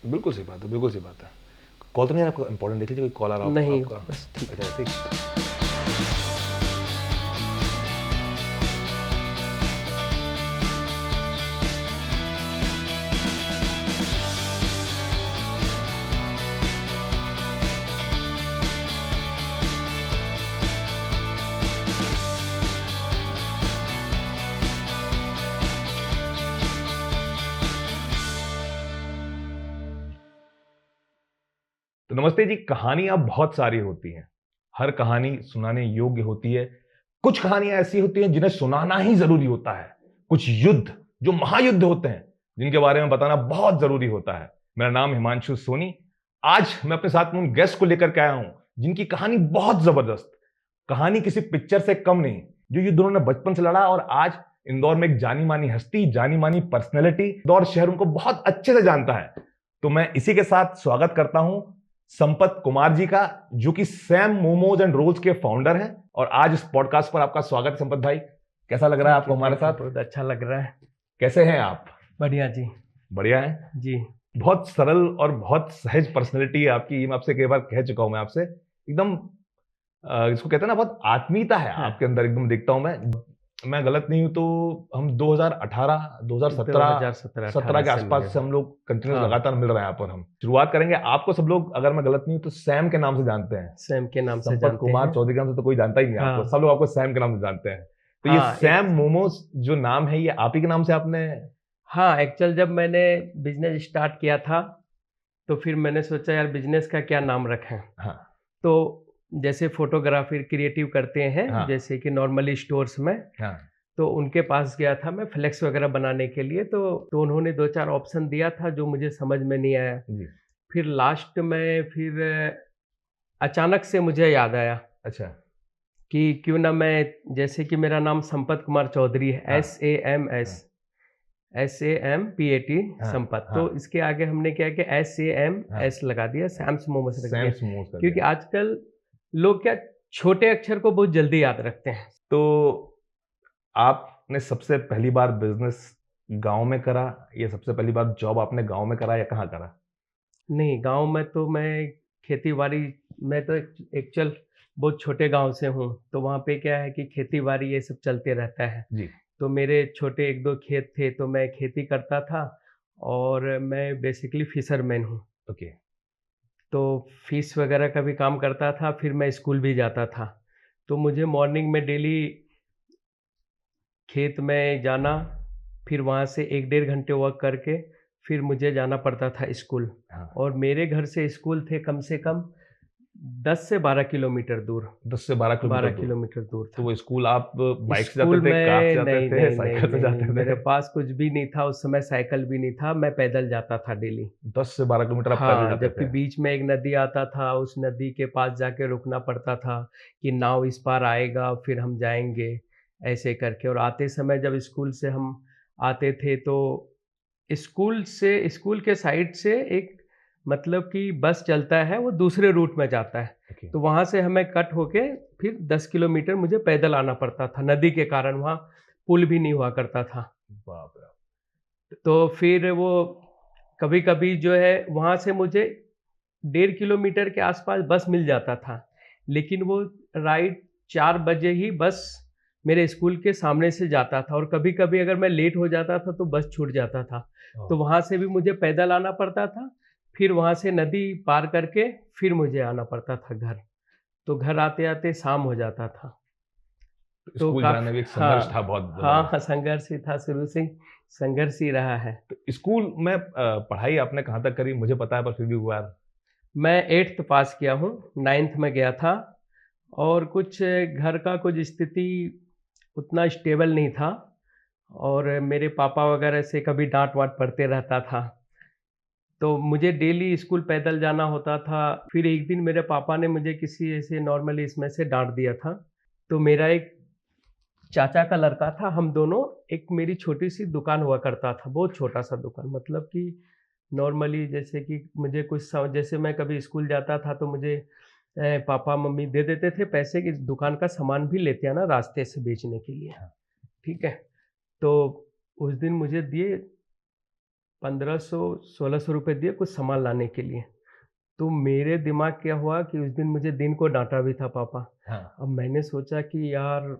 बिल्कुल सही बात है, बिल्कुल सही बात है। कॉल तो नहीं आपको इंपॉर्टेंट देख लीजिए, कोई कॉल आ रहा नहीं, आपका? बस ठीक। अच्छा ठीक। तो नमस्ते जी। कहानियां बहुत सारी होती हैं, हर कहानी सुनाने योग्य होती है। कुछ कहानियां ऐसी होती हैं जिन्हें सुनाना ही जरूरी होता है। कुछ युद्ध जो महायुद्ध होते हैं, जिनके बारे में बताना बहुत जरूरी होता है। मेरा नाम हिमांशु सोनी। आज मैं अपने साथ में उन गेस्ट को लेकर के आया हूं जिनकी कहानी बहुत जबरदस्त। कहानी किसी पिक्चर से कम नहीं। जो युद्ध उन्होंने बचपन से लड़ा और आज इंदौर में एक जानी मानी हस्ती, जानी मानी पर्सनैलिटी, इंदौर शहर उनको बहुत अच्छे से जानता है। तो मैं इसी के साथ स्वागत करता हूं संपत कुमार जी का, जो कि सैम मोमोज एंड रोल्स के फाउंडर हैं। और आज इस पॉडकास्ट पर आपका स्वागत है संपत भाई। कैसा लग रहा है आपको हमारे साथ? बहुत अच्छा लग रहा है। कैसे हैं आप? बढ़िया जी। बढ़िया है जी। बहुत सरल और बहुत सहज पर्सनैलिटी है आपकी। मैं आपसे कई बार कह चुका हूं, मैं आपसे एकदम इसको कहते हैं ना, बहुत आत्मीयता है हाँ। आपके अंदर, एकदम देखता हूं मैं गलत नहीं हूं तो हम 2018 2017 17 के आसपास से हम लोग कंटिन्यूस लगातार मिल रहे हैं यहाँ पर। हम शुरुआत करेंगे। आपको सब लोग, अगर मैं गलत नहीं हूं तो सैम के नाम से जानते हैं। सैम के नाम से संपत जानते कुमार हैं। चौधरी के नाम से तो कोई जानता ही नहीं आपको, सब लोग आपको सैम के नाम से जानते हैं। तो ये सैम मोमोज जो नाम है, ये आप ही के नाम से आपने? हाँ, एक्चुअल जब मैंने बिजनेस स्टार्ट किया था तो फिर मैंने सोचा यार बिजनेस का क्या नाम रखें। हाँ। तो जैसे फोटोग्राफी क्रिएटिव करते हैं, हाँ। जैसे कि नॉर्मली स्टोर्स में, हाँ। तो उनके पास गया था मैं फ्लेक्स वगैरह बनाने के लिए। तो उन्होंने 2-4 ऑप्शन दिया था जो मुझे समझ में नहीं आया। जी। फिर लास्ट में फिर अचानक से मुझे याद आया अच्छा। कि क्यों ना मैं, जैसे कि मेरा नाम संपत कुमार चौधरी है, हाँ। SAMPAT हाँ। संपत। हाँ। तो इसके आगे हमने क्या किया, SAMS लगा दिया, सैम्स मोमोस रख दिया। सैम्स मोमोज कर क्योंकि दिया। आजकल लोग क्या छोटे अक्षर को बहुत जल्दी याद रखते हैं। तो आपने सबसे पहली बार बिजनेस गांव में करा, या सबसे पहली बार जॉब आपने गांव में करा, या कहाँ करा? नहीं, गाँव में तो मैं खेती-बाड़ी, मैं तो एक्चुअल बहुत छोटे गाँव से हूँ, तो वहाँ पे क्या है कि खेती-बाड़ी ये सब चलते रहता है। जी। तो मेरे छोटे 1-2 खेत थे, तो मैं खेती करता था और मैं बेसिकली फिशरमैन हूँ। ओके। तो फिश वगैरह का भी काम करता था, फिर मैं स्कूल भी जाता था। तो मुझे मॉर्निंग में डेली खेत में जाना, फिर वहाँ से 1 डेढ़ घंटे वॉक करके फिर मुझे जाना पड़ता था स्कूल। हाँ। और मेरे घर से स्कूल थे कम से कम 10 से 12 किलोमीटर दूर। 10 से 12 किलोमीटर 12 दूर। किलोमीटर दूर तो था। वो स्कूल आप बाइक से जाते स्कूल थे, कार से में जाते नहीं, थे, नहीं, नहीं, साइकिल से नहीं, नहीं, जाते मेरे थे? पास कुछ भी नहीं था उस समय, साइकिल भी नहीं था, मैं पैदल जाता था डेली। 10 से 12 किलोमीटर आप पैदल हाँ, जाते जबकि थे? बीच में एक नदी आता था, उस नदी के पास जाके रुकना पड़ता था कि नाव इस पार आएगा, फिर हम जाएँगे, ऐसे करके। और आते समय जब स्कूल से हम आते थे तो स्कूल के साइड से एक, मतलब कि बस चलता है, वो दूसरे रूट में जाता है। ओके। तो वहाँ से हमें कट होके फिर 10 किलोमीटर मुझे पैदल आना पड़ता था, नदी के कारण वहाँ पुल भी नहीं हुआ करता था। बाप रे। तो फिर वो कभी-कभी जो है वहाँ से मुझे 1.5 किलोमीटर के आसपास बस मिल जाता था। लेकिन वो राइट 4 बजे ही बस मेरे स्कूल के सामने से जाता था, और कभी-कभी अगर मैं लेट हो जाता था तो बस छूट जाता था। तो वहाँ से भी मुझे पैदल आना पड़ता था, फिर वहाँ से नदी पार करके फिर मुझे आना पड़ता था घर। तो घर आते-आते शाम हो जाता था। तो स्कूल जाने में एक संघर्ष था हाँ, बहुत हाँ, जबरदस्त। हाँ, संघर्ष ही था, शुरू से ही संघर्ष ही रहा है। तो स्कूल में पढ़ाई आपने कहाँ तक करी मुझे पता है, पर फिर भी एक बार। मैं 8th पास किया हूँ, 9th में गया था, और कुछ घर का कुछ स्थिति उतना स्टेबल नहीं था, और मेरे पापा वगैरह से कभी डाँट-वाँट पड़ते रहता था। तो मुझे डेली स्कूल पैदल जाना होता था। फिर एक दिन मेरे पापा ने मुझे किसी ऐसे नॉर्मली इसमें से डाँट दिया था। तो मेरा एक चाचा का लड़का था, हम दोनों, एक मेरी छोटी-सी दुकान हुआ करता था, बहुत छोटा-सा दुकान, मतलब कि नॉर्मली जैसे कि मुझे कुछ जैसे मैं कभी स्कूल जाता था तो मुझे पापा-मम्मी दे देते थे पैसे कि दुकान का सामान भी लेते आना रास्ते से बेचने के लिए, ठीक है? तो उस दिन मुझे दिए 1500-1600 रुपये दिए कुछ सामान लाने के लिए। तो मेरे दिमाग क्या हुआ कि उस दिन मुझे दिन को डांटा भी था पापा। हाँ। अब मैंने सोचा कि यार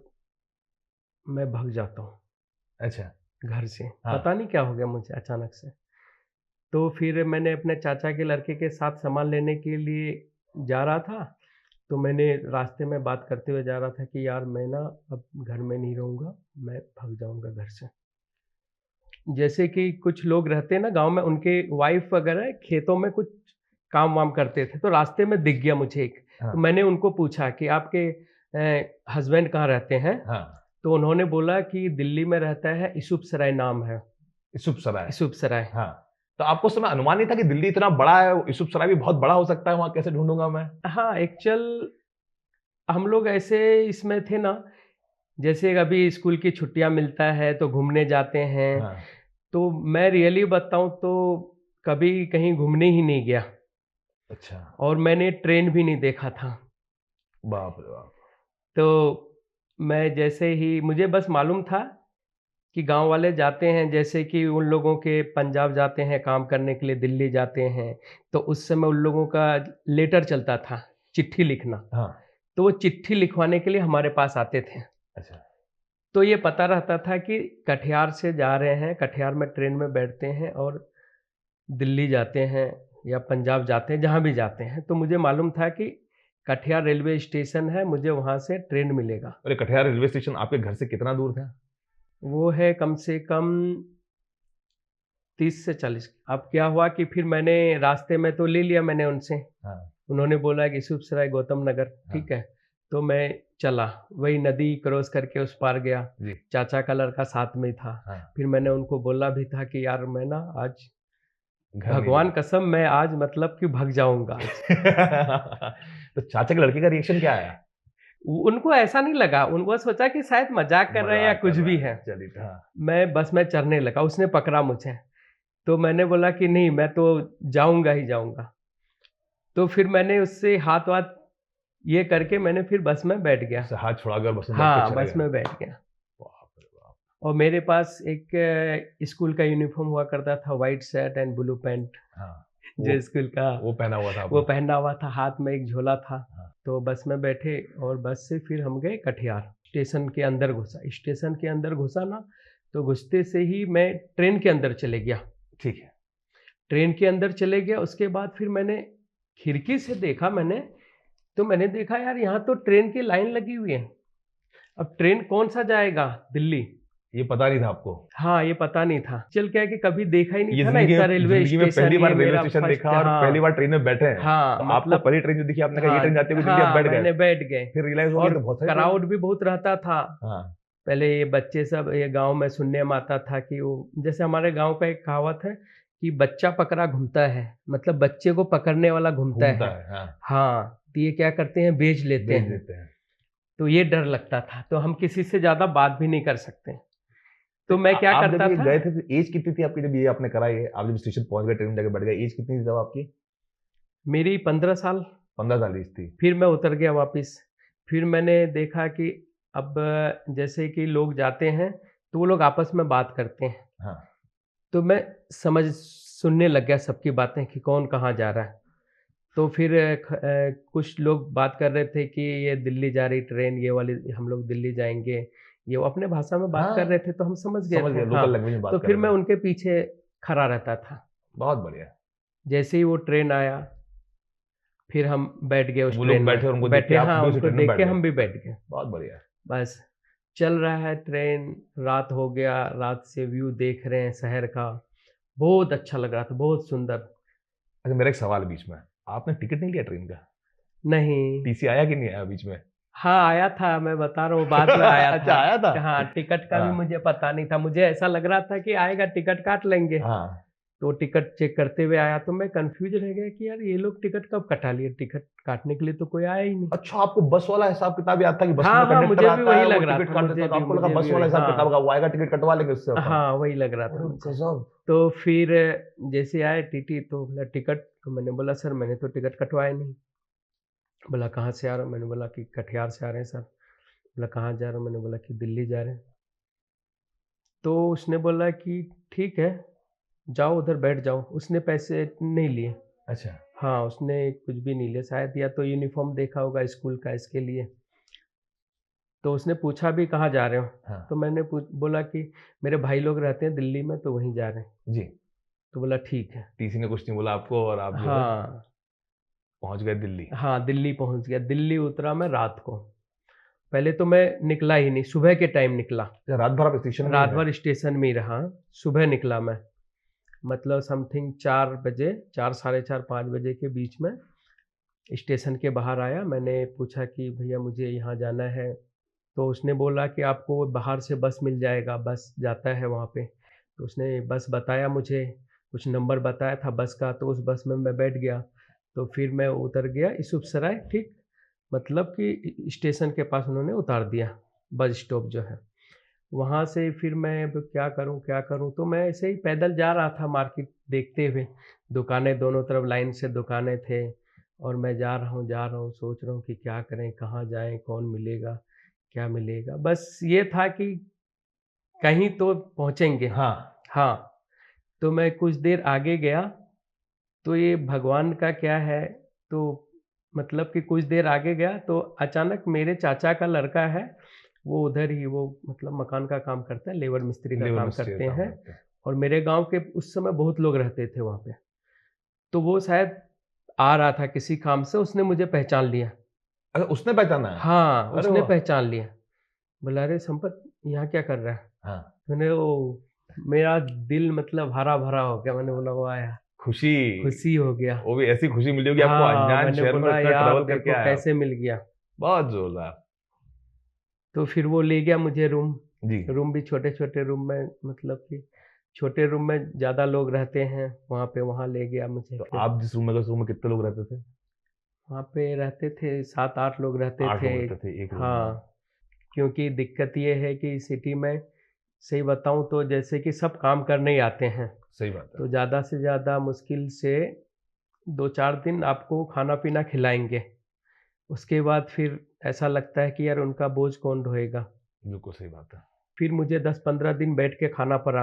मैं भाग जाता हूँ अच्छा। घर से। हाँ। पता नहीं क्या हो गया मुझे अचानक से। तो फिर मैंने अपने चाचा के लड़के के साथ सामान लेने के लिए जा रहा था, तो मैंने रास्ते में बात करते हुए जा रहा था कि यार मैं ना अब घर में नहीं रहूँगा, मैं भाग जाऊँगा घर से। जैसे कि कुछ लोग रहते हैं ना गाँव में, उनके वाइफ़ वगैरह खेतों में कुछ काम-वाम करते थे, तो रास्ते में दिख गया मुझे एक। हाँ। तो मैंने उनको पूछा कि आपके हस्बैंड कहाँ रहते हैं? हाँ। तो उन्होंने बोला कि दिल्ली में रहता है, यूसुफ सराय नाम है। यूसुफ सराय। यूसुफ सराय। हाँ। तो आपको उस समय अनुमान नहीं था कि दिल्ली इतना बड़ा है, यूसुफ सराय भी बहुत बड़ा हो सकता है, वहाँ कैसे ढूँढूँगा मैं? हाँ, एक्चुअल हम लोग ऐसे इसमें थे ना, जैसे अभी स्कूल की छुट्टियाँ मिलता है तो घूमने जाते हैं, हाँ। तो मैं रियली बताऊँ तो कभी कहीं घूमने ही नहीं गया अच्छा। और मैंने ट्रेन भी नहीं देखा था। बाप रे बाप! तो मैं जैसे ही मुझे बस मालूम था कि गाँव वाले जाते हैं, जैसे कि उन लोगों के पंजाब जाते हैं काम करने के लिए, दिल्ली जाते हैं, तो उस समय उन लोगों का लेटर चलता था, चिट्ठी लिखना। हाँ। तो वो चिट्ठी लिखवाने के लिए हमारे पास आते थे। अच्छा। तो ये पता रहता था कि कटिहार से जा रहे हैं, कटिहार में ट्रेन में बैठते हैं और दिल्ली जाते हैं या पंजाब जाते हैं, जहाँ भी जाते हैं। तो मुझे मालूम था कि कटिहार रेलवे स्टेशन है, मुझे वहाँ से ट्रेन मिलेगा। अरे कटिहार रेलवे स्टेशन आपके घर से कितना दूर था? वो है कम से कम 30 से 40। अब क्या हुआ कि फिर मैंने रास्ते में तो ले लिया मैंने उनसे। हाँ। उन्होंने बोला कि यूसुफ सराय गौतम नगर, ठीक है। तो मैं चला, वही नदी क्रॉस करके उस पार गया। जी। चाचा का लड़का साथ में था। हाँ। फिर मैंने उनको बोला भी था कि यार मैं ना आज घर नहीं भगवान कसम मैं आज मतलब कि भाग जाऊँगा आज। तो चाचा के लड़के का रिएक्शन क्या आया? उनको ऐसा नहीं लगा, उनको सोचा कि शायद मज़ाक कर रहे हैं या मज़ाक कुछ कर रहा भी है। चलिए हाँ। मैं बस में चढ़ने लगा, उसने पकड़ा मुझे। तो मैंने बोला कि नहीं मैं तो जाऊँगा ही जाऊँगा। तो फिर मैंने उससे हाथ-वाथ ये करके मैंने फिर बस में बैठ गया। उससे हाथ छुड़ाकर बस में बैठ के हाँ, चले बस गए। में बैठ गया। बाप रे बाप! और मेरे पास एक स्कूल का यूनिफ़ॉर्म हुआ करता था, white shirt and blue pant, हाँ। जो स्कूल का वो पहना हुआ था वो आपने? पहना हुआ था, हाथ में एक झोला था। हाँ। तो बस में बैठे और बस से फिर हम गए कटिहार। स्टेशन के अंदर घुसा, स्टेशन के अंदर घुसा ना, तो घुसते से ही मैं ट्रेन के अंदर चले गया। ठीक है। ट्रेन के अंदर चले गया, उसके बाद फिर मैंने खिड़की से देखा तो मैंने देखा यार यहाँ तो ट्रेन की लाइन लगी हुई है। अब ट्रेन कौन-सा जाएगा दिल्ली? ये पता नहीं था आपको? हाँ, ये पता नहीं था। चल क्या है कि कभी देखा ही नहीं ये था ना इतना रेलवे ज़िंदगी में स्टेशन, पहली बार ये रेलवे मेरा स्टेशन फर्स्ट। देखा और पहली हाँ, बार ट्रेन में बैठे हैं। हाँ, तो आपको मतलब पहली ट्रेन जो दिखी आपने कहा ये हाँ, ट्रेन जाती होगी दिल्ली, आप हाँ, बैठ मैंने गए। बैठ गए फिर रियलाइज़ हो गया और तो बहुत सारी ट्रेन। क्राउड भी बहुत रहता था। हाँ। पहले ये बच्चे सब ये गाँव में सुनने में आता था कि वो जैसे हमारे गाँव का एक कहावत है कि बच्चा पकड़ा घूमता है, मतलब बच्चे को पकड़ने वाला घूमता घूमता है। है, हाँ। हाँ, तो ये क्या करते हैं बेच लेते बेच हैं। देते हैं। तो ये डर लगता था, तो हम किसी से ज़्यादा बात भी नहीं कर सकते। तो मैं क्या आप करता जब ये था, गए थे तो एज कितनी थी आपकी जब ये आपने करा ये? आप जब स्टेशन पहुँच गए, ट्रेन में जाके बैठ गए, एज कितनी थी तब आपकी? मेरी 15 साल। 15 साल एज थी। फिर मैं उतर गया वापस। फिर मैंने देखा कि अब जैसे कि लोग जाते हैं, तो वो लोग आपस में बात करते हैं। हाँ। तो मैं सुनने लग गया सबकी बातें कि कौन कहाँ जा रहा है। तो फिर कुछ लोग बात कर रहे थे कि ये दिल्ली जा रही ट्रेन, ये वाली हम लोग दिल्ली जाएँगे। ये वो अपने भाषा में बात कर रहे हाँ, थे, तो हम समझ गए समझ थे। गए, हाँ, लोकल लैंग्वेज में तो बात कर फिर रहे मैं थे। उनके पीछे खड़ा रहता था। बहुत बढ़िया। जैसे ही वो ट्रेन आया, फिर हम बैठ गए उस वो ट्रेन लोग बैठे और में। उनको देख के बैठे आप हाँ, भी उसी उनको ट्रेन में देख बैठ के गए। हम भी बैठ गए। बहुत बढ़िया। बस चल रहा है ट्रेन, रात हो गया, रात से व्यू देख रहे हैं शहर का। बहुत अच्छा लग रहा था, बहुत सुंदर। अच्छा मेरा एक सवाल है बीच में, आपने टिकट नहीं लिया ट्रेन का? नहीं। टीसी आया कि नहीं आया बीच में? हाँ, आया था, मैं बता रहा हूँ बाद में आया अच्छा था। आया था? हाँ, टिकट का भी हाँ। मुझे पता नहीं था। मुझे ऐसा लग रहा था कि आएगा टिकट काट लेंगे। हाँ। तो टिकट चेक करते हुए आया, तो मैं कन्फ्यूज़ रह गया कि यार ये लोग टिकट कब कटा लिए? टिकट काटने के लिए तो कोई आया ही नहीं। अच्छा आपको बस वाला हिसाब किताब याद था कि बस हाँ, में हाँ, कंडक्टर मुझे भी आता है वही वो लग रहा टिकट था, काट मुझे देता है, तो भी आपको लगा मुझे बस भी वाला वही। हिसाब हाँ, किताब का वो आएगा टिकट कटवा लेंगे उससे अपन। हाँ, वही लग रहा था ओह मुझे। गजब! तो फिर जैसे आए टीटी तो बोला टिकट, तो मैंने बोला सर मैंने तो टिकट कटवाया नहीं। बोला कहाँ से आ रहे हो? मैंने बोला कि कटिहार से आ रहे हैं सर। बोला कहाँ जा रहे हो? मैंने बोला कि दिल्ली जा रहे हैं। तो उसने बोला कि ठीक है, जाओ उधर बैठ जाओ। उसने पैसे नहीं लिए। अच्छा। हाँ, उसने कुछ भी नहीं लिया शायद, या तो यूनिफ़ॉर्म देखा होगा स्कूल का इसके लिए। तो उसने पूछा भी कहाँ जा रहे हो? हाँ। तो मैंने बोला कि मेरे भाई लोग रहते हैं दिल्ली में तो वहीं जा रहे हैं। जी। तो बोला ठीक है। टीसी ने कुछ नहीं बोला आपको और आप जो है हाँ, पहुंच गए दिल्ली। हाँ, दिल्ली पहुँच गया। दिल्ली उतरा मैं रात को। पहले तो मैं निकला ही नहीं, सुबह के टाइम निकला। अच्छा, रात भर आप स्टेशन में ही रात रहे? भर स्टेशन में ही रहा। सुबह निकला मैं, मतलब समथिंग 4 बजे, 4 साढ़े 4 5 बजे के बीच में स्टेशन के बाहर आया। मैंने पूछा कि भैया मुझे यहाँ जाना है। तो उसने बोला कि आपको बाहर से बस मिल जाएगा, बस जाता है वहाँ पे। तो उसने बस बताया मुझे, कुछ नंबर बताया था बस का, तो उस बस में मैं बैठ गया। तो फिर मैं उतर गया यूसुफसराय, ठीक, मतलब कि स्टेशन के पास उन्होंने उतार दिया, बस स्टॉप जो है। वहाँ से फिर मैं अब क्या करूँ? तो मैं ऐसे ही पैदल जा रहा था मार्केट देखते हुए। दुकानें दोनों तरफ लाइन से दुकानें थे, और मैं जा रहा हूँ, सोच रहा हूँ कि क्या करें, कहाँ जाएँ, कौन मिलेगा, क्या मिलेगा? बस ये था कि कहीं तो पहुँचेंगे। हाँ। हाँ, तो मैं कुछ देर आगे गया, तो ये भगवान का क्या है, तो मतलब कि कुछ देर आगे गया तो अचानक मेरे चाचा का लड़का है, वो उधर ही, वो मतलब मकान का काम करता है, लेबर मिस्त्री का लेबर काम मिस्त्री करते का काम हैं। करते हैं। और मेरे गांव के उस समय बहुत लोग रहते थे वहाँ पे। तो वो शायद आ रहा था किसी काम से, उसने मुझे पहचान लिया। अच्छा, उसने पहचाना है? हाँ, अरे उसने वाह! पहचान लिया। बोला, अरे संपत यहाँ क्या कर रहा है? हाँ। मैंने वो, मेरा दिल मतलब हरा भरा हो गया। मैंने बोला वाह यार, खुशी। खुशी हो गया। वो भी ऐसी खुशी मिली होगी आपको हाँ, अनजान मैंने शहर में, बोला इतना यार ट्रैवल करके देखो आए आप। कैसे मिल गया। बहुत जोरदार। तो फिर वो ले गया मुझे रूम। जी। रूम भी छोटे-छोटे रूम में, मतलब कि छोटे रूम में ज़्यादा लोग रहते हैं, वहाँ पे वहाँ ले गया मुझे तो फिर। आप जिस रूम में गए, उस रूम में कितने लोग रहते थे? वहाँ पे रहते थे 7-8 लोग रहते 8 थे। लोग रहते थे एक रूम में। हाँ, क्योंकि दिक्कत ये है कि सिटी में, सही बताऊँ तो जैसे कि सब काम करने ही आते हैं, सही बात है। तो ज़्यादा से ज़्यादा मुश्किल से 2-4 दिन आपको खाना-पीना खिलाएँगे। उसके बाद फिर ऐसा लगता है कि यार उनका बोझ कौन ढोएगा? बिल्कुल सही बात है। फिर मुझे 10-15 दिन बैठ के खाना पड़ा,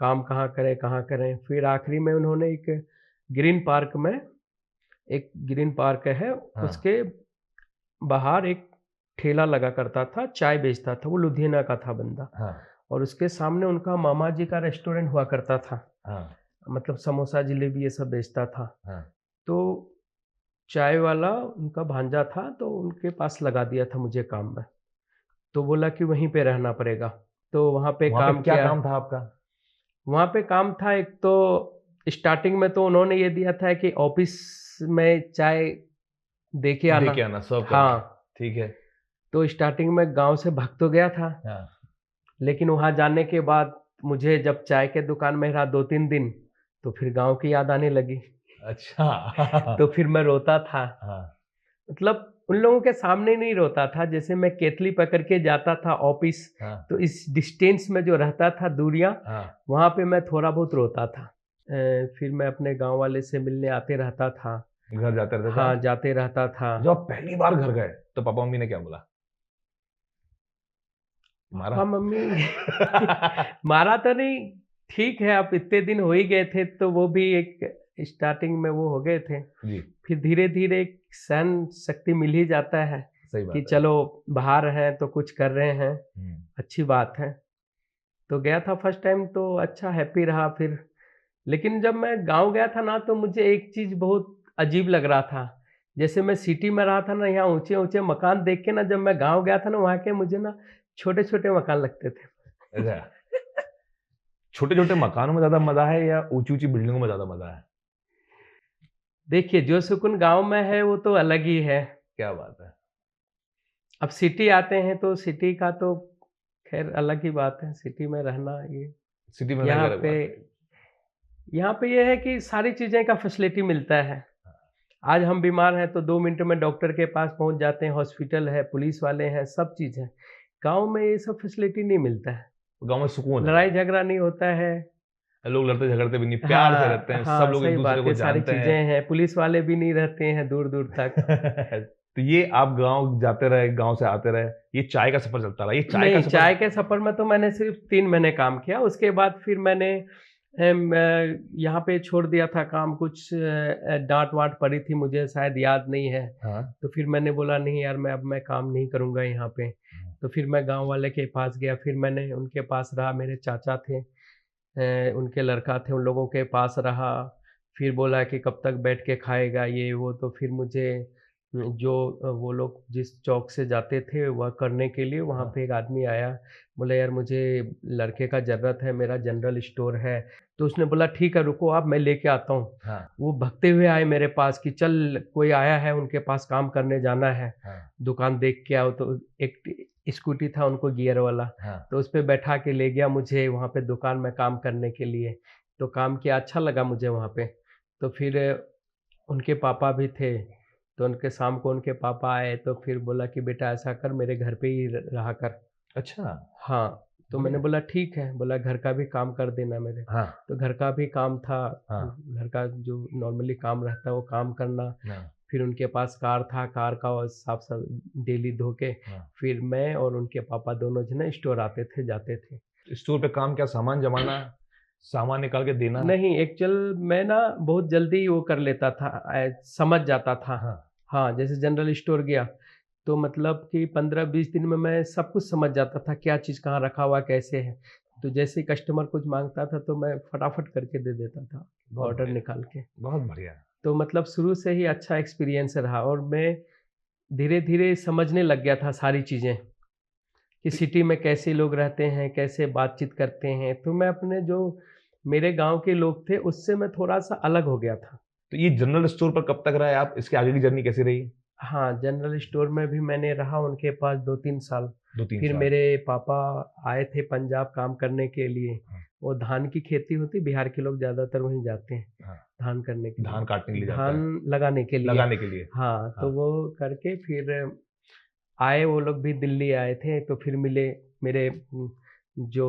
काम कहाँ करें, कहाँ करें? फिर आखिरी में उन्होंने ग्रीन पार्क में एक ग्रीन पार्क है, हाँ। उसके बाहर एक ठेला लगा करता था, चाय बेचता था, वो लुधियाना का था बंदा। हाँ। और उसके सामने उनका मामा जी का रेस्टोरेंट हुआ करता था, हाँ। मतलब समोसा, जलेबी ये सब बेचता था। हाँ। तो चाय वाला उनका भांजा था, तो उनके पास लगा दिया था मुझे काम में। तो बोला कि वहीं पे रहना पड़ेगा, तो वहाँ पे वहाँ पे काम क्या किया। काम था आपका? वहाँ पे काम था, एक तो स्टार्टिंग में तो उन्होंने ये दिया था कि ऑफ़िस में चाय दे के दे आना। के आना, सर्व करना। हाँ, ठीक है। तो स्टार्टिंग में गाँव से भाग तो गया था, हाँ। लेकिन वहाँ जाने के बाद मुझे जब चाय के दुकान में रहा 2-3 दिन, तो फिर गाँव की याद आने लगी। अच्छा। तो फिर मैं रोता था। हाँ। मतलब उन लोगों के सामने नहीं रोता था, जैसे मैं केतली पकड़ के जाता था ऑफ़िस, हाँ। तो इस डिस्टेंस में जो रहता था दूरियाँ, हाँ। वहाँ पे मैं थोड़ा बहुत रोता था। फिर मैं अपने गाँव वाले से मिलने आते रहता था। घर जाते रहते थे हाँ, आप? जाते रहता था। जब आप पहली बार घर गए तो पापा मम्मी ने क्या बोला? मारा? हाँ, मम्मी मारा तो नहीं, ठीक है, अब इतने दिन हो ही गए थे, तो वो भी एक स्टार्टिंग में वो हो गए थे। जी। फिर धीरे-धीरे एक सहन शक्ति मिल ही जाता है सही बात कि है। चलो बाहर हैं तो कुछ कर रहे हैं, अच्छी बात है। तो गया था फर्स्ट टाइम तो अच्छा हैप्पी रहा फिर। लेकिन जब मैं गाँव गया था ना, तो मुझे एक चीज़ बहुत अजीब लग रहा था। जैसे मैं सिटी में रहा था ना, यहाँ ऊँचे-ऊँचे मकान देख के ना, जब मैं गाँव गया था ना, वहाँ के मुझे ना छोटे-छोटे मकान लगते थे। अच्छा। छोटे-छोटे मकानों में ज़्यादा मज़ा है या ऊँची-ऊँची बिल्डिंगों में ज़्यादा मज़ा है? देखिए, जो सुकून गाँव में है वो तो अलग ही है। क्या बात है! अब सिटी आते हैं तो सिटी का तो ख़ैर अलग ही बात है, सिटी में रहना ये। सिटी में रहने की यहाँ अलग पे बात है। यहाँ पे ये है कि सारी चीज़ें का फैसिलिटी मिलता है। आज हम बीमार हैं तो 2 मिनट में डॉक्टर के पास पहुँच जाते हैं, हॉस्पिटल है, पुलिस वाले हैं, सब चीज़ है। गाँव में ये सब फैसिलिटी नहीं मिलता है। गाँव में सुकून है। लड़ाई झगड़ा नहीं होता है। लोग लड़ते-झगड़ते भी नहीं, प्यार से रहते हाँ, हैं, सब हाँ, लोग सही एक-दूसरे बात को है, सारी जानते चीज़ें हैं, पुलिस वाले भी नहीं रहते हैं दूर-दूर तक। तो ये आप गाँव जाते रहे, गाँव से आते रहे, ये चाय का सफ़र चलता रहा। ये चाय का नहीं, सफ़र चाय के सफ़र में तो मैंने सिर्फ़ 3 महीने काम किया, उसके बाद फिर मैंने मैं यहाँ पे छोड़ दिया था काम, कुछ डांट वाट पड़ी थी, मुझे शायद याद नहीं है। हाँ। तो फिर मैंने बोला नहीं यार, मैं काम नहीं करूँगा यहाँ पे। तो फिर मैं गांव वाले के पास गया, फिर मैंने उनके पास रहा, मेरे चाचा थे, उनके लड़का थे, उन लोगों के पास रहा। फिर बोला कि कब तक बैठ के खाएगा ये वो। तो फिर मुझे जो वो लोग जिस चौक से जाते थे वह करने के लिए, वहाँ पे एक आदमी आया, बोला यार मुझे लड़के का ज़रूरत है, मेरा जनरल स्टोर है। तो उसने बोला ठीक है रुको आप, मैं लेके आता हूँ। हाँ। वो भगते हुए आए मेरे पास कि चल कोई आया है, उनके पास काम करने जाना है, हाँ। दुकान देख के आओ। तो एक स्कूटी था उनको गियर वाला, हाँ। तो उस पर बैठा के ले गया मुझे वहाँ पे दुकान में काम करने के लिए। तो काम किया, अच्छा लगा मुझे वहाँ पे। तो फिर उनके पापा भी थे, तो उनके शाम को उनके पापा आए, तो फिर बोला कि बेटा ऐसा कर, मेरे घर पे ही रहा कर। अच्छा। हाँ, तो मैंने बढ़िया। बोला ठीक है, बोला घर का भी काम कर देना मेरे। हाँ। तो घर का भी काम था, हाँ। घर का जो नॉर्मली काम रहता है वो काम करना। हाँ। फिर उनके पास कार था, कार का साफ साफ डेली धो के हाँ। फिर मैं और उनके पापा दोनों जने स्टोर आते थे जाते थे। स्टोर पे काम क्या, सामान जमाना, सामान निकाल के देना? नहीं, एक्चुअल मैं ना बहुत जल्दी वो कर लेता था, समझ जाता था। हाँ। हाँ, जैसे जनरल स्टोर गया तो मतलब कि 15-20 दिन में मैं सब कुछ समझ जाता था, क्या चीज़ कहाँ रखा हुआ कैसे है। तो जैसे ही कस्टमर कुछ मांगता था तो मैं फटाफट करके दे देता था, बहुत ऑर्डर बढ़िया। निकाल के। बहुत बढ़िया। तो मतलब शुरू से ही अच्छा एक्सपीरियंस रहा, और मैं धीरे धीरे समझने लग गया था सारी चीज़ें कि सिटी में कैसे लोग रहते हैं, कैसे बातचीत करते हैं। तो मैं अपने जो मेरे गांव के लोग थे उससे मैं थोड़ा सा अलग हो गया था। तो ये जनरल स्टोर पर कब तक रहे आप? इसके आगे की जर्नी कैसी रही? हाँ, जनरल स्टोर में भी मैंने रहा उनके पास 2-3 साल। 2-3 फिर साल। मेरे पापा आए थे पंजाब काम करने के लिए। हाँ। वो धान की खेती होती, बिहार के लोग ज़्यादातर वहीं जाते हैं हाँ। धान करने के लिए, धान काटने के लिए जाता धान है, लगाने के लिए। लगाने के लिए। हाँ, तो हाँ। वो करके फिर आए, वो लोग भी दिल्ली आए थे। तो फिर मिले, मेरे जो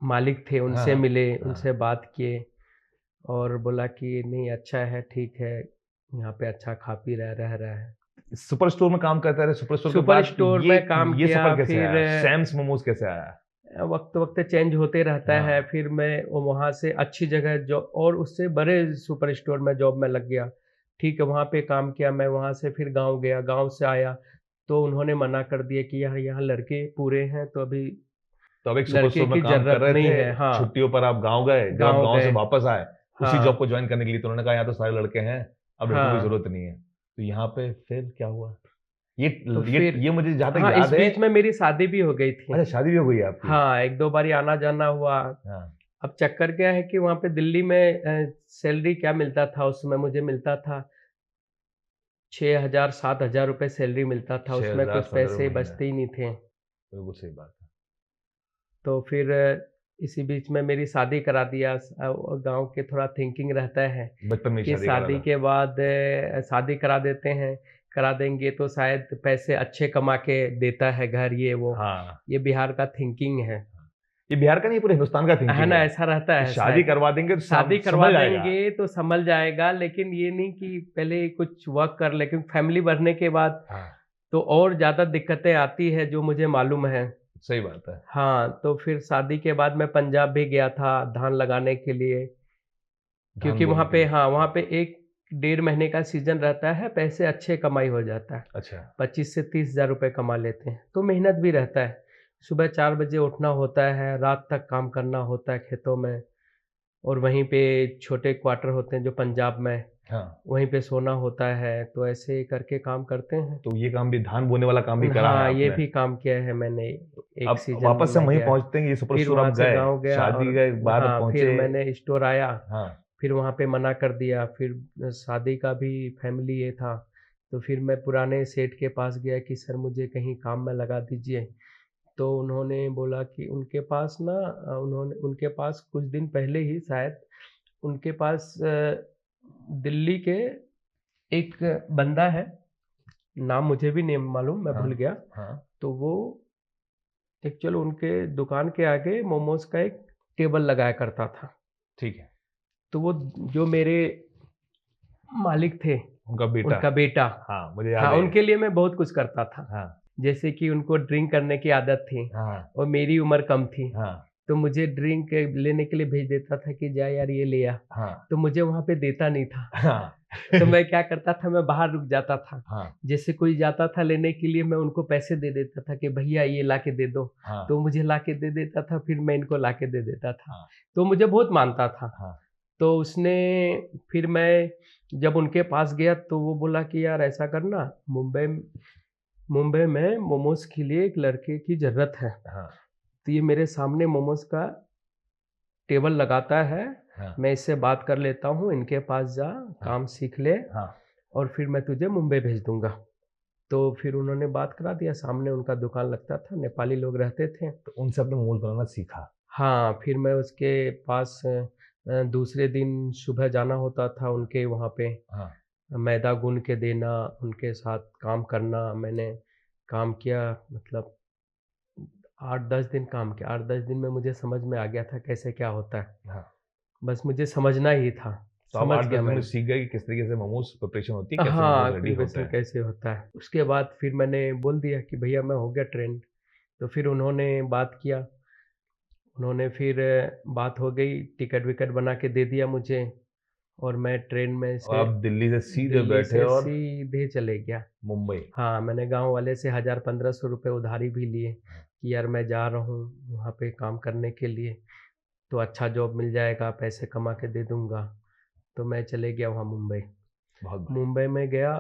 मालिक थे उनसे हाँ। मिले, हाँ। उनसे बात किए और बोला कि नहीं अच्छा है, ठीक है, यहाँ पे अच्छा खा पी रह रहा है। सुपर स्टोर में काम करते रहे, सुपर स्टोर के सुपर बाद स्टोर ये में काम ये किया, सफर कैसे फिर आया? सैम्स मोमोज कैसे आया? वक्त वक्त चेंज होते रहता हाँ। है। फिर मैं वहाँ से अच्छी जगह जॉब और उससे बड़े सुपर स्टोर में जॉब में लग गया। ठीक है, वहाँ पे काम किया मैं, वहाँ से फिर गांव गया, गांव से आया तो उन्होंने मना कर दिया कि यहाँ यहाँ लड़के पूरे हैं, तो अभी तो अब एक सुपर लड़के स्टोर में की काम कर जरूरत रहे नहीं थे, है। हाँ, छुट्टियों पर आप गांव गए, जब आप गांव गांव से गए। वापस आए उसी हाँ जॉब को ज्वाइन करने के लिए, तो उन्होंने कहा यहाँ तो सारे लड़के हैं, अब लड़कों की हाँ, जरूरत नहीं है। तो यहाँ पे फिर क्या हुआ? ये तो ये फिर ये मुझे जहां तक हाँ, इस याद है। बीच में मेरी शादी भी हो गई थी। अच्छा, शादी भी हो गई है आपकी? हाँ, 1-2 बारी आना जाना हुआ। हाँ। अब चक्कर क्या है कि वहाँ पे दिल्ली में सैलरी क्या मिलता था उस समय, मुझे मिलता था 6,000-7,000 रुपये सैलरी मिलता था, उसमें 6,000 कुछ 7,000 पैसे महीना। बचते ही नहीं थे। बिल्कुल सही बात है। तो फिर इसी बीच में मेरी शादी करा दिया। गांव के थोड़ा थिंकिंग रहता है बचपन में ही कि शादी करा शादी था। के बाद शादी करा देते हैं, करा देंगे तो शायद पैसे अच्छे कमा के देता है घर, ये वो। हाँ, ये बिहार का थिंकिंग है ये बिहार का नहीं, पूरे हिंदुस्तान का है थिंकिंग ना? है ऐसा रहता कि है शादी शायद। करवा देंगे तो शादी करवा समझ आएगा। देंगे तो संभल जाएगा, लेकिन ये नहीं कि पहले कुछ वर्क कर ले, क्योंकि फैमिली बढ़ने के बाद हाँ, तो और ज़्यादा दिक्कतें आती है, जो मुझे मालूम है। सही बात है। हाँ, तो फिर शादी के बाद मैं पंजाब भी गया था धान लगाने के लिए, धान क्योंकि वहाँ बोने के पे लिए। हाँ, वहाँ पे 1-1.5 महीने का सीजन रहता है, पैसे अच्छे कमाई हो जाता है, अच्छा। 25 से 30 हज़ार रुपये कमा लेते हैं। तो मेहनत भी रहता है, सुबह 4 बजे उठना होता है, रात तक काम करना होता है खेतों में, और वहीं पे छोटे क्वार्टर होते हैं जो पंजाब में, हाँ, वहीं पे सोना होता है। तो ऐसे करके काम करते हैं। तो ये काम भी, धान बोने वाला काम भी करा है हाँ, ये आपने। भी काम किया है मैंने, एक अब सीजन वापस से में वहीं गया, पहुंचते हैं, ये सुपर फिर स्टोर वहाँ आप से गए, गाँव गया शादी और के बाद हाँ, पहुंचे। फिर मैंने स्टोर आया, हाँ। फिर वहाँ पे मना कर दिया। फिर शादी का भी फैमिली ये था, तो फिर मैं पुराने सेठ के पास गया कि सर मुझे कहीं काम में लगा दीजिए। तो उन्होंने बोला कि उनके पास ना उनके पास कुछ दिन पहले ही शायद उनके पास दिल्ली के एक बंदा है, नाम मुझे भी नहीं मालूम, मैं भूल हाँ। गया। हाँ। तो वो एक्चुअल उनके दुकान के आगे मोमोज का एक टेबल लगाया करता था। ठीक है। तो वो जो मेरे मालिक थे, उनका बेटा। उनका बेटा, हाँ, मुझे याद हाँ, है। उनके लिए मैं बहुत कुछ करता था। हाँ। जैसे कि उनको ड्रिंक करने की आदत थी हाँ। और मेरी उम्र कम थी, हाँ। तो मुझे ड्रिंक लेने के लिए भेज देता था कि जा यार ये ले आ, हाँ तो मुझे वहाँ पे देता नहीं था। हाँ तो मैं क्या करता था, मैं बाहर रुक जाता था। हाँ जैसे कोई जाता था लेने के लिए, मैं उनको पैसे दे देता था कि भैया ये ला के दे दो, हाँ तो मुझे ला के दे देता था, फिर मैं इनको ला के दे देता था। हाँ तो मुझे बहुत मानता था। हाँ तो उसने, फिर मैं जब उनके पास गया तो वो बोला कि यार ऐसा करना, मुंबई में मोमोज के लिए एक लड़के की ज़रूरत है, हाँ तो ये मेरे सामने मोमोज का टेबल लगाता है, हाँ मैं इससे बात कर लेता हूँ, इनके पास जा, काम सीख ले, हाँ और फिर मैं तुझे मुंबई भेज दूंगा। तो फिर उन्होंने बात करा दिया, सामने उनका दुकान लगता था, नेपाली लोग रहते थे। तो उनसे आपने मोमोज बनाना सीखा। हाँ, फिर मैं उसके पास दूसरे दिन सुबह जाना होता था उनके वहाँ पे, हाँ मैदा गूंद के देना, उनके साथ काम करना। मैंने काम किया, मतलब 8-10 दिन काम किया। 8-10 दिन में मुझे समझ में आ गया था कैसे क्या होता है, हाँ बस मुझे समझना ही था। तो आप समझ 8-10 गया दिन में मैं। सीख गए कि किस तरीके से मोमोज प्रिपरेशन होती है, कैसे हाँ, मोमोज रेडी होते प्रिपरेशन हैं। कैसे होता है। उसके बाद फिर मैंने बोल दिया कि भैया मैं हो गया ट्रेंड। तो फिर उन्होंने बात किया, उन्होंने फिर बात हो गई, टिकट विकट बना के दे दिया मुझे, और मैं ट्रेन में और से आप दिल्ली से सीधे दिल्ली बैठे से और सीधे चले गया। मुंबई। हाँ, मैंने गांव वाले से 1000-1500 रुपये उधारी भी लिए कि यार मैं जा रहा हूँ वहाँ पे काम करने के लिए, तो अच्छा जॉब मिल जाएगा, पैसे कमा के दे दूँगा। तो मैं चले गया वहाँ मुंबई। बहुत बढ़िया। मुंबई में गया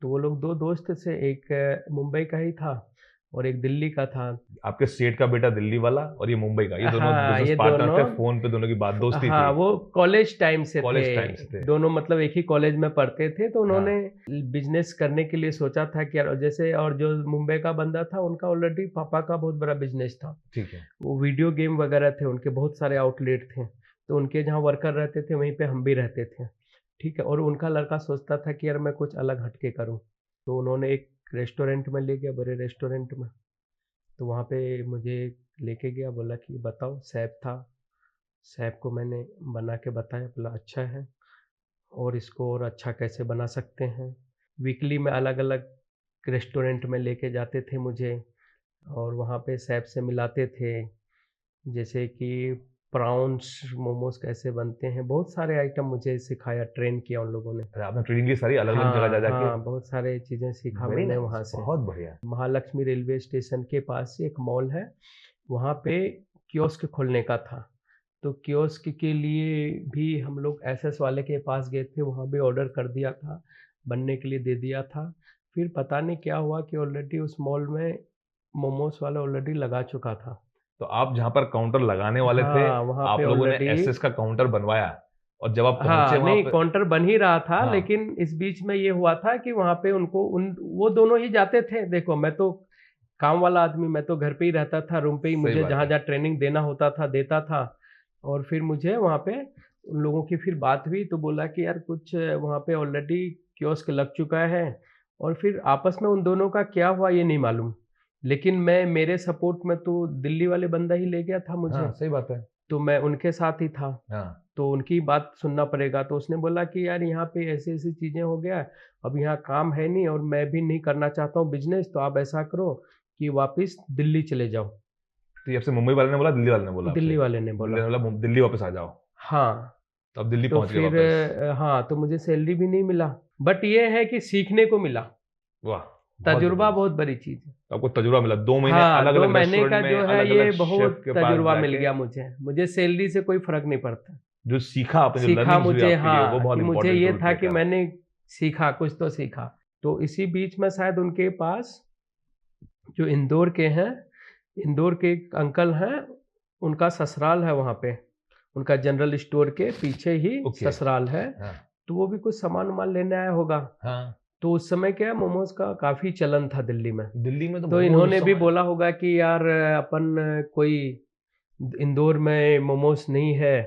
तो वो लोग 2 दोस्त थे, एक मुंबई का ही था और एक दिल्ली का था। आपके स्टेट का बेटा दिल्ली वाला और ये मुंबई का, ये दोनों हाँ, बिजनेस ये पार्टनर थे, दोनों, फोन पे दोनों की बात दोस्ती हाँ, थी। वो कॉलेज टाइम से कॉलेज टाइम से थे। थे। दोनों मतलब एक ही कॉलेज में पढ़ते थे, तो उन्होंने हाँ बिजनेस करने के लिए सोचा था कि यार जैसे, और जो मुंबई का बंदा था उनका ऑलरेडी पापा का बहुत बड़ा बिजनेस था। ठीक है। वो वीडियो गेम वगैरह थे, उनके बहुत सारे आउटलेट थे, तो उनके जहाँ वर्कर रहते थे वहीं पे हम भी रहते थे। ठीक है, और उनका लड़का सोचता था कि यार मैं कुछ अलग हटके करूँ, तो उन्होंने एक रेस्टोरेंट में ले गया, बड़े रेस्टोरेंट में। तो वहाँ पे मुझे लेके गया, बोला कि बताओ, सैफ था, सैफ को मैंने बना के बताया, बोला अच्छा है, और इसको और अच्छा कैसे बना सकते हैं। वीकली में अलग अलग रेस्टोरेंट में लेके जाते थे मुझे, और वहाँ पे सैफ से मिलाते थे, जैसे कि प्राउंस मोमोज कैसे बनते हैं, बहुत सारे आइटम मुझे सिखाया, ट्रेन किया उन लोगों ने। अरे आपने ट्रेनिंग की सारी अलग अलग जगह जा हाँ जाके। हाँ, बहुत सारे चीज़ें सीखा वेरी मैंने नाइस, वहाँ से। बहुत बढ़िया। महालक्ष्मी रेलवे स्टेशन के पास ही एक मॉल है, वहाँ पे कियोस्क खोलने का था। तो कियोस्क के लिए भी हम लोग एसएस वाले के पास गए थे, वहाँ भी ऑर्डर कर दिया था, बनने के लिए दे दिया था। फिर पता नहीं क्या हुआ कि ऑलरेडी उस मॉल में मोमोज वाला ऑलरेडी लगा चुका था। तो आप जहाँ पर काउंटर लगाने वाले थे, हाँ, वहाँ आप पे लोगों ने ऑलरेडी, एसएस का काउंटर बनवाया, और जब आप पहुंचे हाँ, वहां नहीं पे। काउंटर बन ही रहा था, हाँ लेकिन इस बीच में ये हुआ था कि वहाँ पे उनको वो दोनों ही जाते थे। देखो, मैं तो काम वाला आदमी, मैं तो घर पे ही रहता था, रूम पे ही, सही मुझे बात जहाँ है। जहाँ ट्रेनिंग देना होता था देता था। और फिर मुझे वहाँ पे उन लोगों की फिर बात हुई, तो बोला कि यार कुछ वहाँ पे ऑलरेडी कियोस्क लग चुका है, और फिर आपस में उन दोनों का क्या हुआ ये नहीं मालूम, लेकिन मैं, मेरे सपोर्ट में तो दिल्ली वाले बंदा ही ले गया था मुझे, हाँ सही बात है। तो मैं उनके साथ ही था, हाँ तो उनकी बात सुनना पड़ेगा। तो उसने बोला कि यार यहाँ पे ऐसी ऐसी चीज़ें हो गया, अब यहाँ काम है नहीं, और मैं भी नहीं करना चाहता हूँ बिजनेस, तो आप ऐसा करो कि वापस दिल्ली चले जाओ। तो ये आपसे मुंबई वाले ने बोला, दिल्ली वाले ने बोला आपसे? दिल्ली वाले ने दिल्ली बोला। ने बोला दिल्ली वापस आ जाओ। हाँ, तो अब दिल्ली तो पहुंच गए फिर वापस। हाँ, तो मुझे सैलरी भी नहीं मिला, बट ये है कि सीखने को मिला। वाह, तजुर्बा जबरदस्त। बहुत बड़ी चीज़ है। तो आपको तजुर्बा मिला 2 महीने हाँ, अलग 2 अलग महीने का रेस्टोरेंट में, जो है अलग ये अलग शेफ बहुत के पास तजुर्बा मिल जाके गया मुझे सैलरी से कोई फ़र्क नहीं पड़ता। जो सीखा आपने, जो सीखा लर्निंग्स हुई मुझे, आपके लिए, वो हाँ, बहुत कि मुझे इंपॉर्टेंट ये रोल था प्ले कि कर। मैंने सीखा, कुछ तो सीखा। तो इसी बीच में शायद उनके पास, जो इंदौर के हैं, इंदौर के एक अंकल हैं, उनका ससुराल है वहाँ पे, उनका जनरल स्टोर के पीछे ही ओके। ससुराल है। हाँ तो वो भी कुछ सामान वामान लेने आया होगा। हाँ। तो उस समय क्या, मोमोज का काफ़ी चलन था दिल्ली में। दिल्ली में तो तो मोमोज इन्होंने उस भी समय। बोला होगा कि यार अपन कोई इंदौर में मोमोज नहीं है,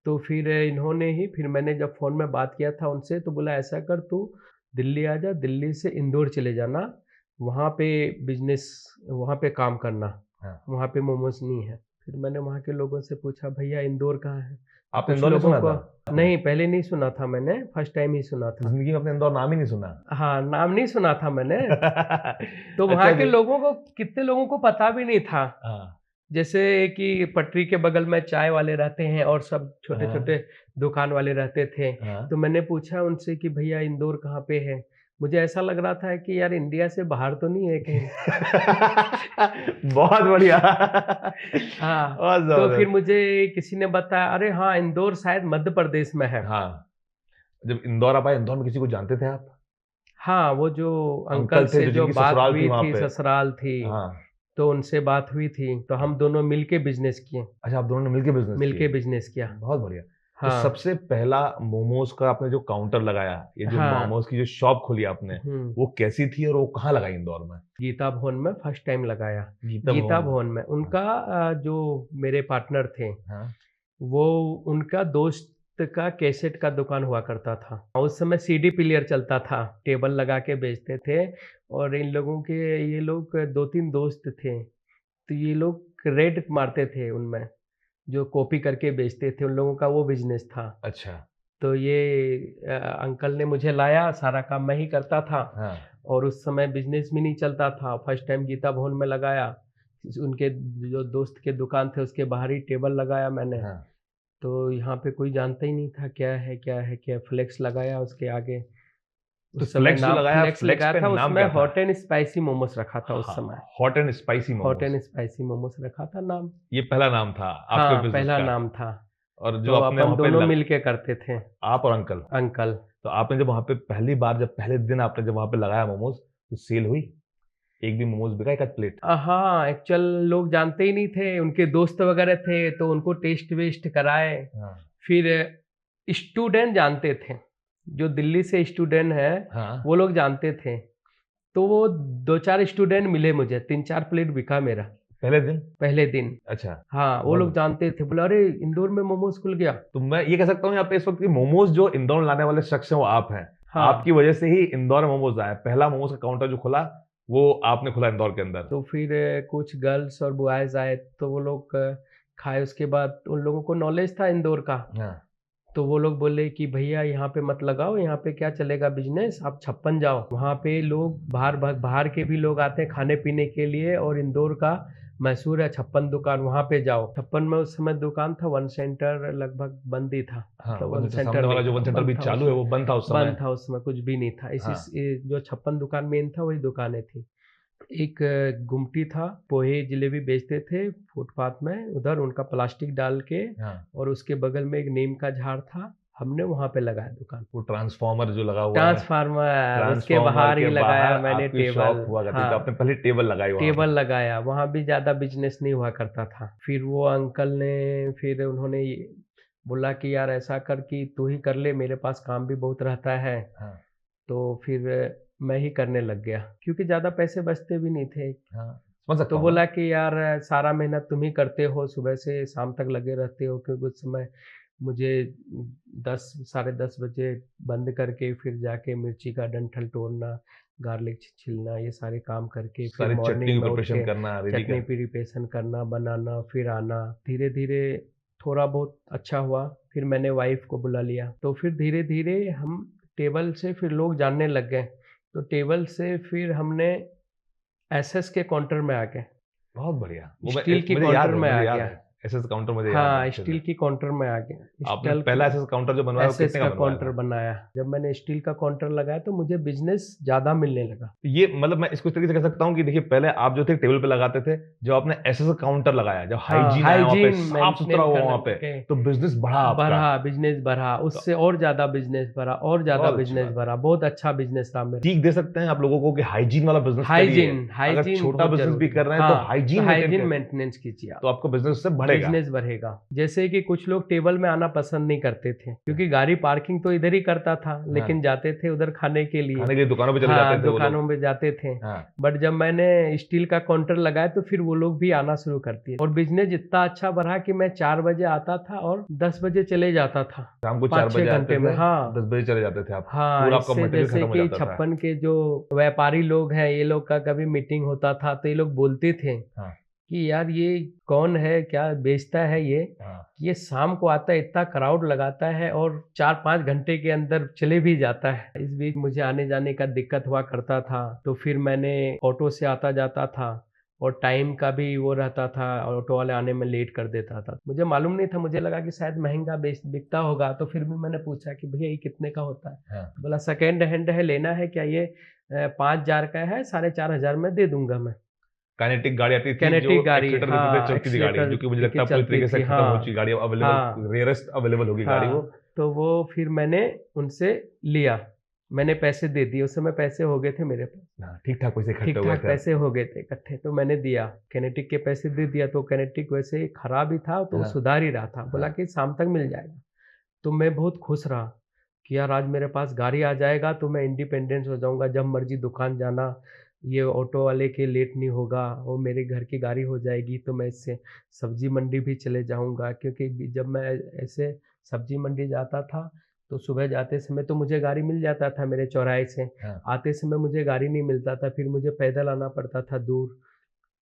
तो फिर इन्होंने ही, फिर मैंने जब फ़ोन में बात किया था उनसे, तो बोला ऐसा कर, तू दिल्ली आ जा, दिल्ली से इंदौर चले जाना, वहाँ पे बिजनेस, वहाँ पे काम करना, हाँ। वहाँ पे मोमोज नहीं है। फिर मैंने वहाँ के लोगों से पूछा, भैया इंदौर कहाँ है? आपने कुछ इंदौर नहीं लोगों सुना को, था? नहीं, पहले नहीं सुना था मैंने, फर्स्ट टाइम ही सुना था। जिंदगी में अपने इंदौर नाम ही नहीं सुना? हाँ, नाम नहीं सुना था मैंने। तो अच्छा वहाँ के जी। लोगों को, कितने लोगों को पता भी नहीं था हाँ जैसे कि पटरी के बगल में चाय वाले रहते हैं और सब छोटे हाँ। छोटे दुकान वाले रहते थे। हाँ। तो मैंने पूछा उनसे कि भैया इंदौर कहाँ पे है? मुझे ऐसा लग रहा था कि यार इंडिया से बाहर तो नहीं है कहीं। बहुत बढ़िया। हाँ, बहुत तो फिर जबरदस्त। मुझे किसी ने बताया, अरे हाँ, इंदौर शायद मध्य प्रदेश में है। हाँ, जब इंदौर आप आए, इंदौर में किसी को जानते थे आप? हाँ, वो जो अंकल अंकल थे से जो जो जिनकी बात ससुराल थी हुई वहाँ थी, पे? ससुराल थी, हाँ। तो उनसे बात हुई थी, तो हम दोनों मिलके बिज़नेस किए, अच्छा, आप दोनों ने मिलके बिज़नेस मिलके किए। बिज़नेस किया। बहुत बढ़िया। तो हाँ, सबसे पहला मोमोज़ का आपने जो काउंटर लगाया, ये जो हाँ, मोमोज़ की जो शॉप खोली आपने, हुँ। वो कैसी थी और वो कहाँ लगाई इंदौर में? गीता भवन में फर्स्ट टाइम लगाया। गीता गीता भवन में। भवन में उनका जो मेरे पार्टनर थे, हाँ। वो उनका दोस्त का कैसेट का दुकान हुआ करता था। उस समय सीडी प्लेयर चलता था, टेबल लगा के बेचते थे और इन लोगों के ये लोग 2-3 दोस्त थे, तो ये लोग रेड मारते थे उनमें, जो कॉपी करके बेचते थे, उन लोगों का वो बिज़नेस था। अच्छा। तो ये अंकल ने मुझे लाया, सारा काम मैं ही करता था। हाँ। और उस समय बिजनेस भी नहीं चलता था। फर्स्ट टाइम गीता भवन में लगाया, उनके जो दोस्त के दुकान थे उसके बाहर ही टेबल लगाया मैंने। हाँ। तो यहाँ पे कोई जानता ही नहीं था क्या है क्या है क्या, फ्लेक्स लगाया उसके आगे। तो उस समय फ्लेक्स जो नाम लगाया, फ्लेक्स फ्लेक्स लगाया पे था, नाम उसमें क्या था? हॉट एंड स्पाइसी मोमोज रखा था उस हाँ, समय। Hot and spicy hot momos. And spicy momos रखा था नाम। ये पहला नाम था आपके हाँ, बिज़नेस पहला का। नाम था। और जो तो आपने अपन वहाँ पे दोनों मिलके करते थे, आप और अंकल। अंकल। तो आपने जब वहाँ पे पहली बार, जब पहले दिन आपने जब वहाँ पे लगाया मोमोज़, तो सेल हुई? एक भी मोमोज़ बिका, एक आध प्लेट? हाँ, एक्चुअल लोग जानते ही नहीं थे, उनके दोस्त वगैरह थे तो उनको टेस्ट वेस्ट कराए। हाँ। फिर स्टूडेंट जानते थे, जो दिल्ली से स्टूडेंट हैं, हाँ। वो लोग जानते थे। तो वो 2-4 स्टूडेंट मिले मुझे, 3-4 प्लेट बिका मेरा पहले दिन? पहले दिन। अच्छा। हाँ, वो बहुत लोग जानते थे, बोले अरे इंदौर में मोमोज़ खुल गया। तो मैं ये कह सकता हूँ यहाँ पे इस वक़्त कि मोमोज़ जो इंदौर में लाने वाले शख्स हैं, वो आप हैं। हाँ। आपकी वजह से ही इंदौर में मोमोज़ आया। पहला मोमोज़ का काउंटर जो खुला, वो आपने खोला इंदौर के अंदर। तो फिर कुछ गर्ल्स और बॉयज़ आए, तो वो लोग खाए, उसके बाद उन लोगों को नॉलेज था इंदौर का। हाँ। तो वो लोग बोले कि भैया यहाँ पे मत लगाओ, यहाँ पे क्या चलेगा बिजनेस, आप छप्पन जाओ। वहाँ पे लोग बाहर के भी लोग आते हैं खाने पीने के लिए, और इंदौर का मशहूर है छप्पन दुकान, वहाँ पे जाओ। छप्पन में उस समय दुकान था, वन सेंटर लगभग बंद ही था। हाँ, मतलब वन वन सेंटर सेंटर सामने वाला नहीं जो था, वन सेंटर बंद भी था चालू उस है, वो बंद था उस समय। बंद था उस समय, कुछ भी नहीं था। जो छप्पन दुकान मेन था वही दुकानें थी। एक गुमटी था, पोहे जलेबी बेचते थे फुटपाथ में, उधर उनका प्लास्टिक डाल के, हाँ। और उसके बगल में एक नीम का झाड़ था, हमने वहाँ पे लगाया दुकान। वो ट्रांसफार्मर जो लगा हुआ है, ट्रांसफार्मर उसके ट्रांसफार्मर बाहर के ही लगाया बाहर मैंने आपकी टेबल। शॉप हुआ करती थी, तो हाँ, आपने पहले टेबल लगाई वहाँ टेबल पे। लगाया, वहाँ भी ज़्यादा बिजनेस नहीं हुआ करता था। फिर वो अंकल ने, फिर उन्होंने बोला कि यार ऐसा कर कि तू ही कर ले, मेरे पास काम भी बहुत रहता है। हाँ। तो फिर मैं ही करने लग गया, क्योंकि ज़्यादा पैसे बचते भी नहीं थे। हाँ, समझ सकता तो हूँ मैं। बोला कि यार सारा मेहनत तुम ही करते हो, सुबह से शाम तक लगे रहते हो, क्योंकि उस समय मुझे 10 साढ़े 10 बजे बंद करके फिर जाके मिर्ची का डंठल तोड़ना, गार्लिक छिलना, ये सारे काम करके फिर सारी चटनी की मॉर्निंग में उठ प्रिपरेशन के करना, रेडी चटनी कर। प्रिपरेशन करना, बनाना, फिर आना। धीरे धीरे थोड़ा बहुत अच्छा हुआ, फिर मैंने वाइफ को बुला लिया। तो फिर धीरे धीरे हम टेबल से फिर लोग जानने लग गए। तो टेबल से फिर हमने एसएस के काउंटर में आ गए, बहुत बढ़िया। वो स्टील की मुझे याद काउंटर है, में मुझे आ याद गया। है। एसएस काउंटर मुझे याद है हाँ, अच्छे स्टील से। की काउंटर में आ गया। आपने स्टील पहला एसएस काउंटर जो बनवाया, वो एसएस कितने का का बनवाया काउंटर था? बनाया। जब मैंने स्टील का काउंटर लगाया तो मुझे बिजनेस ज़्यादा मिलने लगा। ये मतलब मैं इसको इस तरीके से कह सकता हूँ कि देखिए, पहले आप जो थे टेबल पे लगाते थे, जब आपने एसएस काउंटर लगाया, जब हाँ, हाइजीन आया वहाँ पे, हाइजीन साफ सुथरा मेंटेन हुआ करने वहाँ पे, लगे, तो बिजनेस बढ़ा आपका। बढ़ा, बिजनेस बढ़ा, तो उससे और ज़्यादा बिजनेस बढ़ा, और ज़्यादा बहुत अच्छी बिजनेस बात है। बढ़ा, बहुत अच्छा बिजनेस रहा मेरा। सीख दे सकते हैं आप लोगों को कि हाइजीन वाला बिजनेस करिए। हाइजीन अगर हाइजीन छोटा बहुत बिजनेस भी जरूरी है। कर रहे हैं, तो हाँ, तो हाइजीन मेंटेन हाइजीन कर, मेंटेनेंस कीजिए आप, तो आपका बिजनेस उससे बढ़ेगा। बिजनेस बढ़ेगा। जैसे कि कुछ लोग टेबल में आना पसंद नहीं करते थे, क्योंकि गाड़ी पार्किंग तो इधर ही करता था, लेकिन जाते थे उधर खाने के लिए। खाने के लिए दुकानों पे चले हाँ, जाते थे वो दुकानों लोग। में जाते थे। हाँ। बट जब मैंने स्टील का काउंटर लगाया तो फिर वो लोग भी आना शुरू कर दिए, और बिजनेस इतना अच्छा बढ़ा कि मैं 4 बजे आता था और 10 बजे चले जाता था। शाम को 4 5-6 बजे आते घंटे में। थे, हाँ 10 बजे चले जाते थे आप। हाँ, पूरा आपका इससे मटेरियल जैसे खत्म हो कि जाता था। छप्पन के जो व्यापारी लोग हैं, ये लोग का कभी मीटिंग होता था तो ये लोग बोलते थे हाँ। कि यार ये कौन है, क्या बेचता है हाँ। ये शाम को आता है, इतना क्राउड लगाता है और 4-5 घंटे के अंदर चले भी जाता है। इस बीच मुझे आने जाने का दिक्कत हुआ करता था, तो फिर मैंने ऑटो से आता जाता था, और टाइम का भी वो रहता था और ऑटो वाले आने में लेट कर देता था। मुझे मालूम नहीं था, मुझे लगा कि शायद महँगा बिकता होगा, तो फिर भी मैंने पूछा कि भैया ये कितने का होता है? हाँ। तो बोला सेकंड हैंड है, लेना है क्या? ये 5,000 का है, 4,500 में दे दूँगा मैं। काइनेटिक गाड़ी आती थी जो किनेटिक गाड़ी, एक्सीलरेटर देते थे, हाँ, चलती थी गाड़ी, एक्सीलेटर जो कि मुझे लगता देके है पूरी चलती तरीके से थी। खत्म हो हाँ, चुकी गाड़ी, अब अवेलेबल, हाँ, रेयरेस्ट अवेलेबल होगी गाड़ी वो। हाँ, तो वो फिर मैंने उनसे लिया। मैंने पैसे दे दिए, उस समय पैसे हो गए थे मेरे पास। हाँ, ठीक-ठाक पैसे इकट्ठे हो गए ठीक-ठाक थे पैसे आपके। हो गए थे इकट्ठे, तो मैंने दिया। किनेटिक के पैसे दे दिया, तो किनेटिक वैसे खराब ही था, तो वो हाँ, सुधार ही रहा था। बोला हाँ। कि शाम तक मिल जाएगा। तो मैं बहुत खुश रहा कि यार आज मेरे पास गाड़ी आ जाएगा तो मैं इंडिपेंडेंस हो जाऊँगा, जब मर्ज़ी दुकान जाना, ये ऑटो वाले के लेट नहीं होगा, वो मेरे घर की गाड़ी हो जाएगी, तो मैं इससे सब्ज़ी मंडी भी चले जाऊँगा। क्योंकि जब मैं ऐसे सब्ज़ी मंडी जाता था, तो सुबह जाते समय तो मुझे गाड़ी मिल जाता था मेरे चौराहे से, हाँ। आते समय मुझे गाड़ी नहीं मिलता था, फिर मुझे पैदल आना पड़ता था दूर,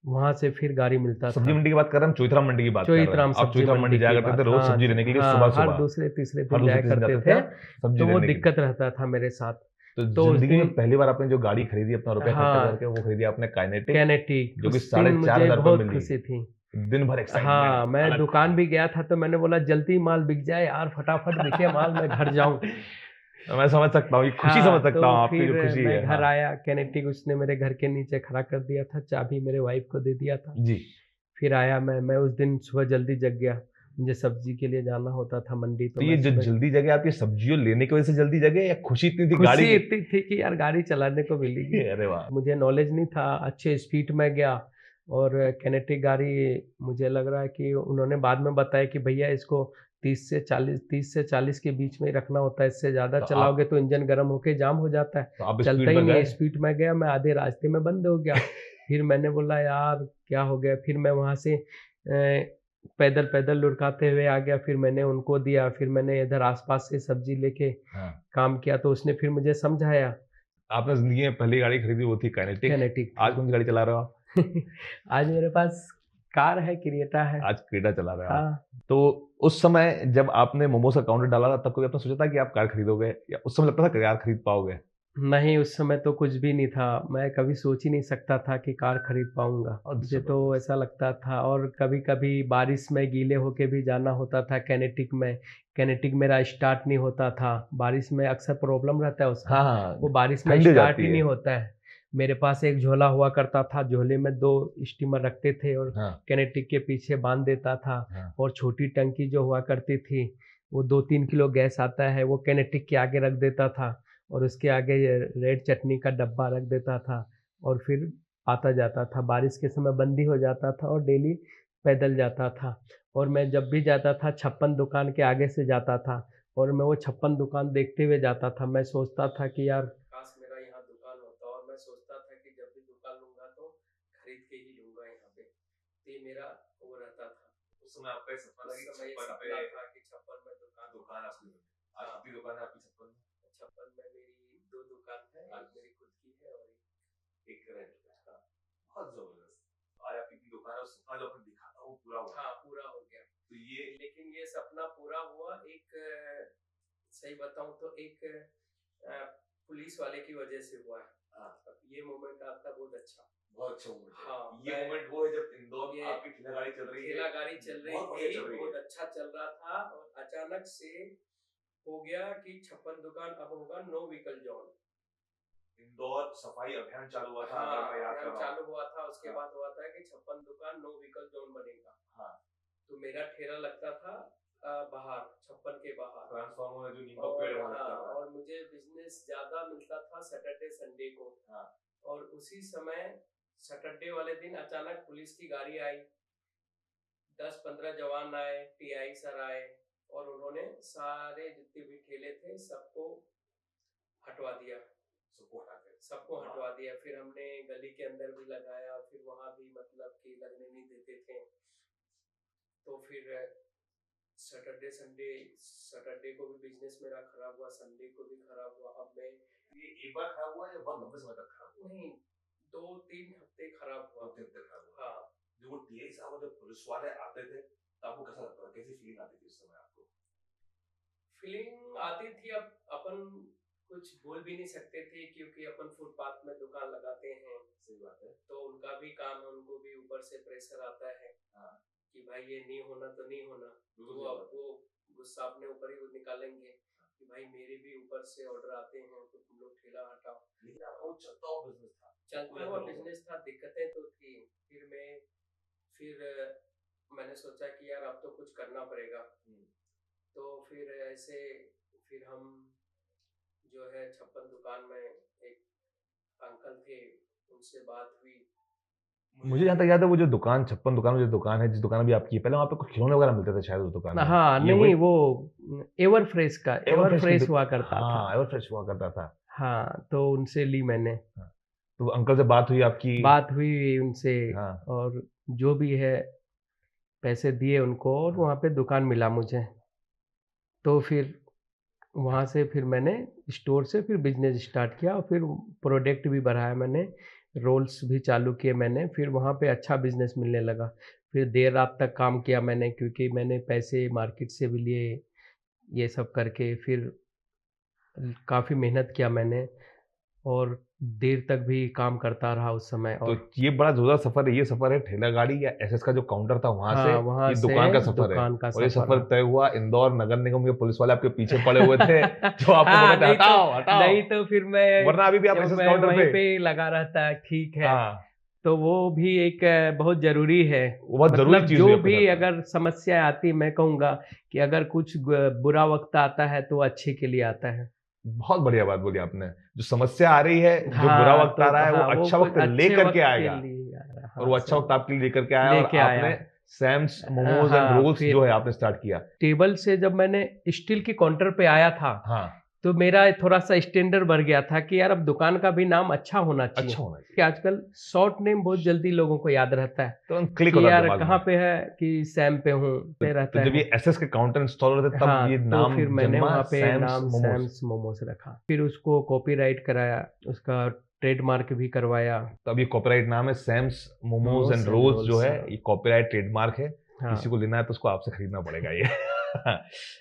वहाँ से फिर गाड़ी मिलता सब्जी था। मंडी की बात कर रहे हैं, हम चौइथरा मंडी की बात कर रहे हैं। चौइथराम आप सब्ज़ी चौइथरा मंडी मंडी जाया की करते थे बात, रोज़ हाँ सब्जी जी, लेने के लिए हाँ, हर सुबह-सुबह। दूसरे-तीसरे हर दिन जाया दूसरे दिन करते जाते थे थे, आप सब्जी तो वो लेने के लिए। दिक्कत रहता था मेरे साथ। तो तो उस ज़िंदगी दिन में पहली बार आपने जो गाड़ी खरीदी, अपना रुपया खर्चा हाँ, करके वो खरीदी आपने काइनेटिक, किनेटिक, जो कि उस दिन मुझे ₹4,500 बहुत में मिली। खुशी थी। दिन भर एक्साइटमेंट, हाँ, मैं अलग दुकान कहानी। भी गया था तो मैंने बोला जल्दी माल बिक जाए यार, फटाफट बिके माल, मैं घर जाऊँ। मैं समझ सकता हूँ, ये खुशी समझ हाँ, सकता हूँ तो आपकी फिर जो खुशी मैं है। घर हाँ, आया, किनेटिक उसने मेरे घर के नीचे खड़ा कर दिया था, चाबी मेरे वाइफ़ को दे दिया था। जी। फिर आया मैं उस दिन सुबह जल्दी जग गया, मुझे सब्ज़ी के लिए जाना होता था मंडी, तो तो मैं ये जो सुबह जल्दी जगे, आप ये सब्जियों लेने की वजह से जल्दी जगे या खुशी इतनी थी गाड़ी खुशी की? इतनी थी कि यार गाड़ी चलाने को मिलेगी। अरे वाह! मुझे नॉलेज नहीं था, अच्छे स्पीड में गया और किनेटिक गाड़ी मुझे लग रहा है कि उन्होंने बाद में बताया कि भैया इसको 30 से 40 के बीच में ही रखना होता है, इससे ज़्यादा तो चलाओगे आप तो इंजन गर्म होके जाम हो जाता है, तो आप चलता स्पीड ही में नहीं है। गए? स्पीड में गया मैं, आधे रास्ते में बंद हो गया। फिर मैंने बोला यार क्या हो गया? फिर मैं वहाँ से पैदल-पैदल लुढ़काते हुए आ गया, फिर मैंने उनको दिया, फिर मैंने इधर आस-पास से सब्ज़ी लेके हाँ। काम किया, तो उसने फिर मुझे समझाया। आपने ज़िंदगी में पहली गाड़ी खरीदी वो थी काइनेटिक। किनेटिक आज थी। कौन-सी गाड़ी चला रहे हो आप? आज मेरे पास कार है, क्रेटा है। आज क्रेटा चला रहे हो आप। हाँ, तो उस समय जब आपने मोमोज़ का काउंटर डाला था, तब कभी आपने सोचा था कि आप कार खरीदोगे? या उस समय लगता था कि कार खरीद पाओगे? नहीं उस समय तो कुछ भी नहीं था। मैं कभी सोच ही नहीं सकता था कि कार खरीद पाऊँगा। बहुत मुझे तो ज़बरदस्त। ऐसा लगता था और कभी-कभी बारिश में गीले होके भी जाना होता था किनेटिक में। किनेटिक मेरा स्टार्ट नहीं होता था। बारिश में अक्सर प्रॉब्लम रहता है उसका। हाँ, वो हाँ। बारिश में ठंडी हो स्टार्ट जाती ही है। नहीं होता है। मेरे पास एक झोला हुआ करता था, झोले में 2 स्टीमर रखते थे और हाँ, किनेटिक के पीछे बाँध देता था हाँ। और छोटी टंकी जो हुआ करती थी, वो 2-3 किलो गैस आता है, वो किनेटिक के आगे रख देता था और उसके आगे ये रेड चटनी का डब्बा रख देता था और फिर आता-जाता था। बारिश के समय बंदी हो जाता था और डेली पैदल जाता था और मैं जब भी जाता था 56 दुकान के आगे से जाता था और मैं वो 56 दुकान देखते हुए जाता था। मैं सोचता था कि यार काश मेरा यहाँ दुकान होता और मैं सोचता था कि जब भी दुकान लूँगा तो खरीद के ही लूँगा यहाँ पे। तो ये मेरा वो रहता था। उस समय आपका ये सपना था उस कि समय ये 56 सपना पे था कि 56 में दुकान दुकान आपकी होगी। आज हाँ। कितनी दुकान है आपकी 56 में? 56 में मेरी 2 दुकान है, एक मेरी खुद की है और एक रेंट पे। हाँ, बहुत ज़बरदस्त। आज आपकी इतनी दुकान है, और सपना जो आपने देखा था वो पूरा हुआ। हाँ, पूरा हो गया। तो ये लेकिन ये सपना पूरा हुआ एक सही बताऊँ तो एक अ, पुलिस वाले की वजह से हुआ है। हाँ, अब ये मोमेंट आता है बहुत अच्छा। बहुत अच्छा मोमेंट है। हाँ, ये मैं मोमेंट वो है जब इंदौर ये आपकी ठेला गाड़ी चल रही है। ठेला गाड़ी चल रही बहुत बढ़िया थी, चल रही बहुत है। अच्छा चल रहा था और अचानक से हो गया कि 56 दुकान अब होगा नो व्हीकल ज़ोन। इंदौर सफाई अभियान चालू हुआ था, हाँ, अगर मैं याद कर अभियान रहा हूँ। चालू हुआ था, उसके हाँ, बाद हुआ था कि 56 दुकान नो व्हीकल ज़ोन बनेगा। हाँ। तो मेरा ठेला लगता था बाहर, 56 के बाहर ट्रांसफार्मर में जो नीम का और पेड़ वहाँ हाँ, लगता था। और मुझे बिज़नेस ज़्यादा मिलता था सैटरडे, संडे को हाँ, और उसी समय सैटरडे वाले दिन अचानक पुलिस की गाड़ी आई, 10-15 जवान आए, टीआई सर आए और उन्होंने सारे जितने भी ठेले थे सबको हटवा दिया। सबको हटा के। सबको हाँ, हटवा दिया। फिर हमने गली के अंदर भी लगाया, फिर वहाँ भी मतलब कि लगने नहीं देते थे। तो फिर सैटरडे, संडे सैटरडे को भी बिज़नेस मेरा खराब हुआ, संडे को भी खराब हुआ। अब मैं ये एक बार खराब हुआ या बहुत लंबे समय तक खराब हुआ? नहीं 2-3 हफ्ते खराब हुआ। 2-3 दिन खराब हुआ। हाँ, जो वो टीआई साहब और जब पुलिस वाले आते थे, तो आपको कैसा लगता था? कैसी फीलिंग आती थी उस समय आपको? फीलिंग आती थी अब अपन कुछ बोल भी नहीं सकते थे क्योंकि अपन फुटपाथ में दुकान लगाते हैं। सही बात है। तो उनका भी काम है, उनको भी ऊपर से प्रेशर आता है हाँ। कि भाई ये नहीं होना तो नहीं होना, बिल्कुल तो सही अब बात है। वो गुस्सा अपने ऊपर ही वो निकालेंगे कि भाई मेरे भी ऊपर से ऑर्डर आते हैं तो तुम लोग ठेला हटाओ। लेकिन आपका वो चलता हुआ बिजनेस था। चलता हुआ बिजनेस था, दिक्कतें तो थी। फिर मैंने सोचा कि यार अब तो कुछ करना पड़ेगा। तो फिर ऐसे फिर हम जो है 56 दुकान में एक अंकल थे, उनसे बात हुई। मुझे जहाँ तक याद है वो जो दुकान 56 दुकान में जो दुकान है, जिस दुकान में भी आपकी है, पहले वहाँ पे कुछ खिलौने वगैरह मिलते थे शायद उस दुकान में। हाँ ये नहीं, वही वो एवर फ्रेश का एवर फ्रेश हुआ करता था। हाँ, एवर फ्रेश हुआ करता था। हाँ, तो उनसे ली मैंने। तो अंकल से बात हुई आपकी? बात हुई उनसे, हाँ। और जो भी है पैसे दिए उनको, और वहाँ पे दुकान मिला मुझे। तो फिर वहाँ से फिर मैंने स्टोर से फिर बिजनेस स्टार्ट किया, और फिर प्रोडक्ट भी बढ़ाया मैंने, रोल्स भी चालू किए मैंने। फिर वहाँ पे अच्छा बिजनेस मिलने लगा। फिर देर रात तक काम किया मैंने, क्योंकि मैंने पैसे मार्केट से भी लिए, ये सब करके फिर काफ़ी मेहनत किया मैंने, और देर तक भी काम करता रहा उस समय। तो और ये बड़ा जोरदार सफर है। ये सफर है ठेला गाड़ी या एसएस का जो काउंटर था वहां से, हाँ, वहाँ ये से दुकान का सफर है। दुकान का और ये सफर सफर है। तय हुआ इंदौर नगर निगम के पुलिस वाले आपके पीछे पड़े हुए थे जो आपको हाँ, बोलते थे हटाओ हटाओ, नहीं तो फिर मैं, वरना अभी भी आप जब एसएस मैं काउंटर वहीं पे। पे लगा रहता, ठीक है। हाँ, तो वो भी एक बहुत जरूरी है। वो बहुत जरूरी मतलब चीज जो हुई आपके भी साथ। अगर समस्या आती, मैं कहूँगा कि अगर कुछ बुरा वक्त आता है तो अच्छे के लिए आता है। बहुत बढ़िया बात बोली आपने। जो समस्या आ रही है, जो बुरा हाँ, वक्त तो आ रहा है, हाँ, वो वो अच्छा कुछ वक्त अच्छे लेकर के वक्त के आएगा। लिए आ रहा। और हाँ, वो अच्छा सही वक्त आपके लिए लेकर के आया, और लेके आया। आपने सैम्स मोमोज एंड हाँ, रोल्स फिर जो है आपने स्टार्ट किया। टेबल से जब मैंने स्टील के काउंटर पे आया था, हाँ, तो मेरा थोड़ा सा स्टैंडर्ड बढ़ गया था कि यार अब दुकान का भी नाम अच्छा होना चाहिए। अच्छा होना चाहिए। कि आजकल शॉर्ट नेम बहुत जल्दी लोगों को याद रहता है तो क्लिक कि होता है यार दिमाग कहाँ में। पे है, कि सैम पे हूँ, पे तो रहता जब है। ये एसएस के काउंटर इंस्टॉल हो रहे थे तब हाँ, ये तो नाम फिर मैंने जन्मा, वहाँ पे सैम्स नाम मोमोज। सैम्स मोमोज रखा। फिर उसको कॉपीराइट कराया, उसका ट्रेडमार्क भी करवाया। तो अब ये कॉपीराइट नाम है Sam's momos momos and and rolls जो रोल्स। है, ये कॉपीराइट ट्रेडमार्क है। हाँ, किसी को लेना है तो उसको आपसे खरीदना पड़ेगा ये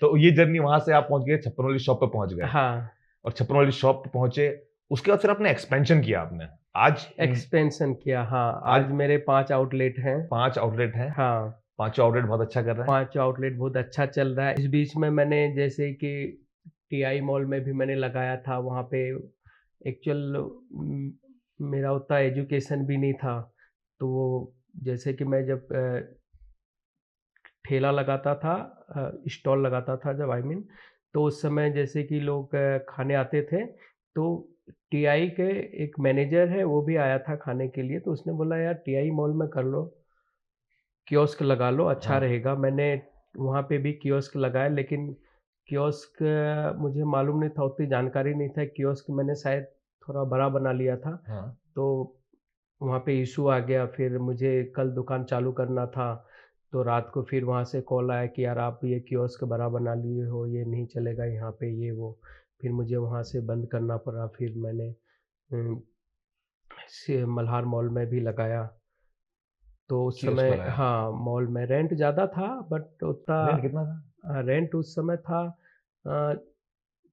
तो ये जर्नी वहां से आप पहुंच गए, 56 वाली शॉप पे पहुंच गए। हाँ, और 56 वाली शॉप पे पहुंचे, उसके बाद फिर आपने एक्सपेंशन किया आपने। आज एक्सपेंशन किया। हाँ, आज मेरे 5 आउटलेट हैं। 5 आउटलेट हैं। हाँ, 5 आउटलेट बहुत अच्छा कर रहे हैं। 5 आउटलेट बहुत अच्छा चल रहा है। इस बीच में मैंने जैसे कि टीआई मॉल में भी मैंने लगाया था। वहाँ पे एक्चुअल मेरा उतना एजुकेशन भी नहीं था, तो वो जैसे कि मैं जब ठेला लगाता था, स्टॉल लगाता था जब, आई मीन, तो उस समय जैसे कि लोग खाने आते थे, तो टीआई के एक मैनेजर है, वो भी आया था खाने के लिए। तो उसने बोला यार टीआई मॉल में कर लो, कियोस्क लगा लो, अच्छा हाँ। रहेगा। मैंने वहाँ पे भी कियोस्क लगाया, लेकिन कियोस्क मुझे मालूम नहीं था, उतनी जानकारी नहीं था। कियोस्क मैंने शायद थोड़ा बड़ा बना लिया था। हाँ। तो वहाँ पे इशू आ गया। फिर मुझे कल दुकान चालू करना था, तो रात को फिर वहाँ से कॉल आया कि यार आप ये कियोस्क बड़ा बना लिए हो, ये नहीं चलेगा यहाँ पे, ये वो। फिर मुझे वहाँ से बंद करना पड़ा। फिर मैंने मल्हार मॉल में भी लगाया। तो उस कियोस्क समय, लगाया। हाँ, मॉल में रेंट ज़्यादा था, बट उतना रेंट कितना था? रेंट उस समय था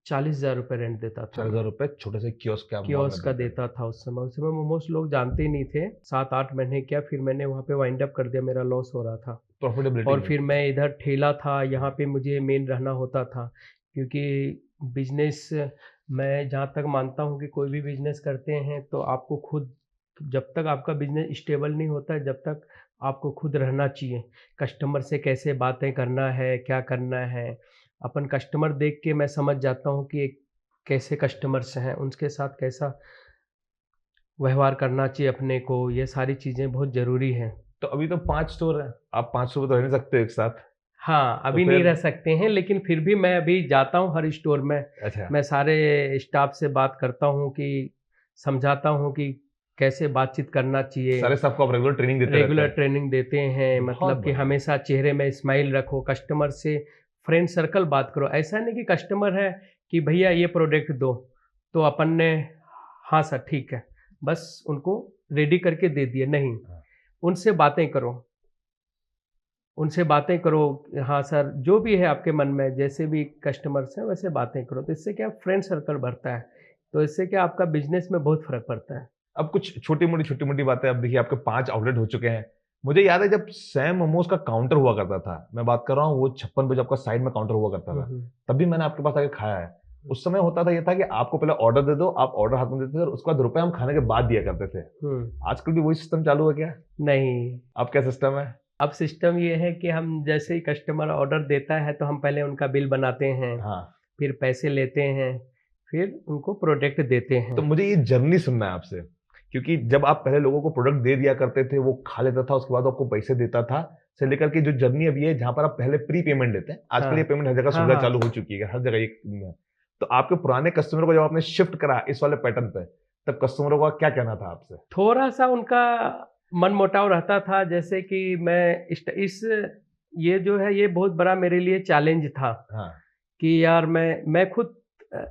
40,000 रुपये रेंट देता था। 4000 रुपए छोटे से कियोस्क के आप मॉल में कियोस्क का देता था उस समय। उस समय मोमोज लोग जानते ही नहीं थे। 7-8 महीने किया, फिर मैंने वहाँ पे वाइंड अप कर दिया, मेरा लॉस हो रहा था। प्रॉफिटेबिलिटी और नहीं फिर थी। मैं इधर ठेला था, यहाँ पे मुझे मेन रहना होता था, क्योंकि बिजनेस, मैं जहाँ तक मानता हूँ कि कोई भी बिजनेस करते हैं तो आपको खुद, जब तक आपका बिजनेस स्टेबल नहीं होता है, जब तक आपको खुद रहना चाहिए। कस्टमर से कैसे बातें करना है, क्या करना है, अपन कस्टमर देख के मैं समझ जाता हूँ कि कैसे कस्टमर्स हैं, उनके साथ कैसा व्यवहार करना चाहिए अपने को। ये सारी चीज़ें बहुत ज़रूरी हैं। तो अभी तो 5 स्टोर हैं, आप 5 स्टोर पे तो रह नहीं सकते एक साथ। हाँ, तो अभी नहीं फिर रह सकते हैं, लेकिन फिर भी मैं अभी जाता हूँ हर स्टोर में। अच्छा। मैं सारे स्टाफ से बात करता हूँ, कि समझाता हूँ कि कैसे बातचीत करना चाहिए। सारे स्टाफ को आप रेगुलर ट्रेनिंग देते रहते रेगुलर हैं। ट्रेनिंग देते हैं, बहुत मतलब कि बढ़िया। हमेशा चेहरे में स्माइल रखो, कस्टमर से फ्रेंड सर्कल बात करो। ऐसा नहीं कि कस्टमर है कि भैया ये प्रोडक्ट दो, तो अपन ने हाँ सर ठीक है बस उनको रेडी करके दे दिए, नहीं, हाँ। उनसे बातें करो, उनसे बातें करो। हाँ सर, जो भी है आपके मन में, जैसे भी कस्टमर्स हैं वैसे बातें करो, तो इससे क्या फ्रेंड सर्कल बढ़ता है, तो इससे क्या आपका बिजनेस में बहुत फर्क पड़ता है। अब कुछ छोटी-मोटी बातें, अब देखिए आपके 5 आउटलेट हो चुके हैं। मुझे याद है जब सैम मोमोज़ का काउंटर हुआ करता था, मैं बात कर रहा हूँ वो 56 पे, जब आपका साइड में काउंटर हुआ करता था, तब भी मैंने आपके पास आके खाया है। उस समय होता था ये था कि आपको पहले ऑर्डर दे दो, आप ऑर्डर हाथ में देते थे और उसके बाद रुपए हम खाने के बाद दिया करते थे। आजकल भी वही सिस्टम चालू है क्या? नहीं, अब क्या सिस्टम है? अब सिस्टम ये है कि हम जैसे ही कस्टमर ऑर्डर देता है तो हम पहले उनका बिल बनाते हैं, हाँ, फिर पैसे लेते हैं, फिर उनको प्रोडक्ट देते हैं। तो मुझे ये जर्नी सुनना है आपसे, क्योंकि जब आप पहले लोगों को प्रोडक्ट दे दिया करते थे, वो खा लेता था, उसके बाद आपको पैसे देता था, से लेकर के जो जर्नी अभी है जहाँ पर आप पहले प्री पेमेंट लेते हैं, आजकल ये पेमेंट हर जगह हाँ, सुविधा हाँ। चालू हो चुकी है, हर जगह ये। तो आपके पुराने कस्टमर को जब आपने शिफ्ट करा इस वाले पैटर्न पे, तब कस्टमरों का क्या कहना था आपसे? थोड़ा-सा उनका मनमुटाव रहता था, जैसे कि मैं ये जो है ये बहुत बड़ा मेरे लिए चैलेंज था हाँ, कि यार मैं खुद अ,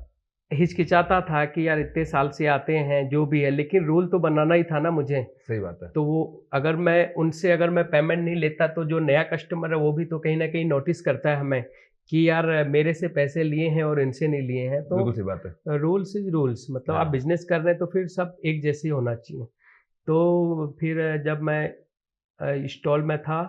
हिचकिचाता था कि यार इतने साल से आते हैं जो भी है, लेकिन रूल तो बनाना ही था ना मुझे। सही बात है। तो वो अगर मैं पेमेंट नहीं लेता तो जो नया कस्टमर है वो भी तो कहीं न कहीं नोटिस करता है हमें कि यार मेरे से पैसे लिए हैं और इनसे नहीं लिए हैं। बिल्कुल तो सही बात है। रूल्स इज़ रूल्स, मतलब आप हाँ, बिज़नेस कर रहे हैं तो फिर सब एक जैसे ही होना चाहिए। तो फिर जब मैं स्टॉल में था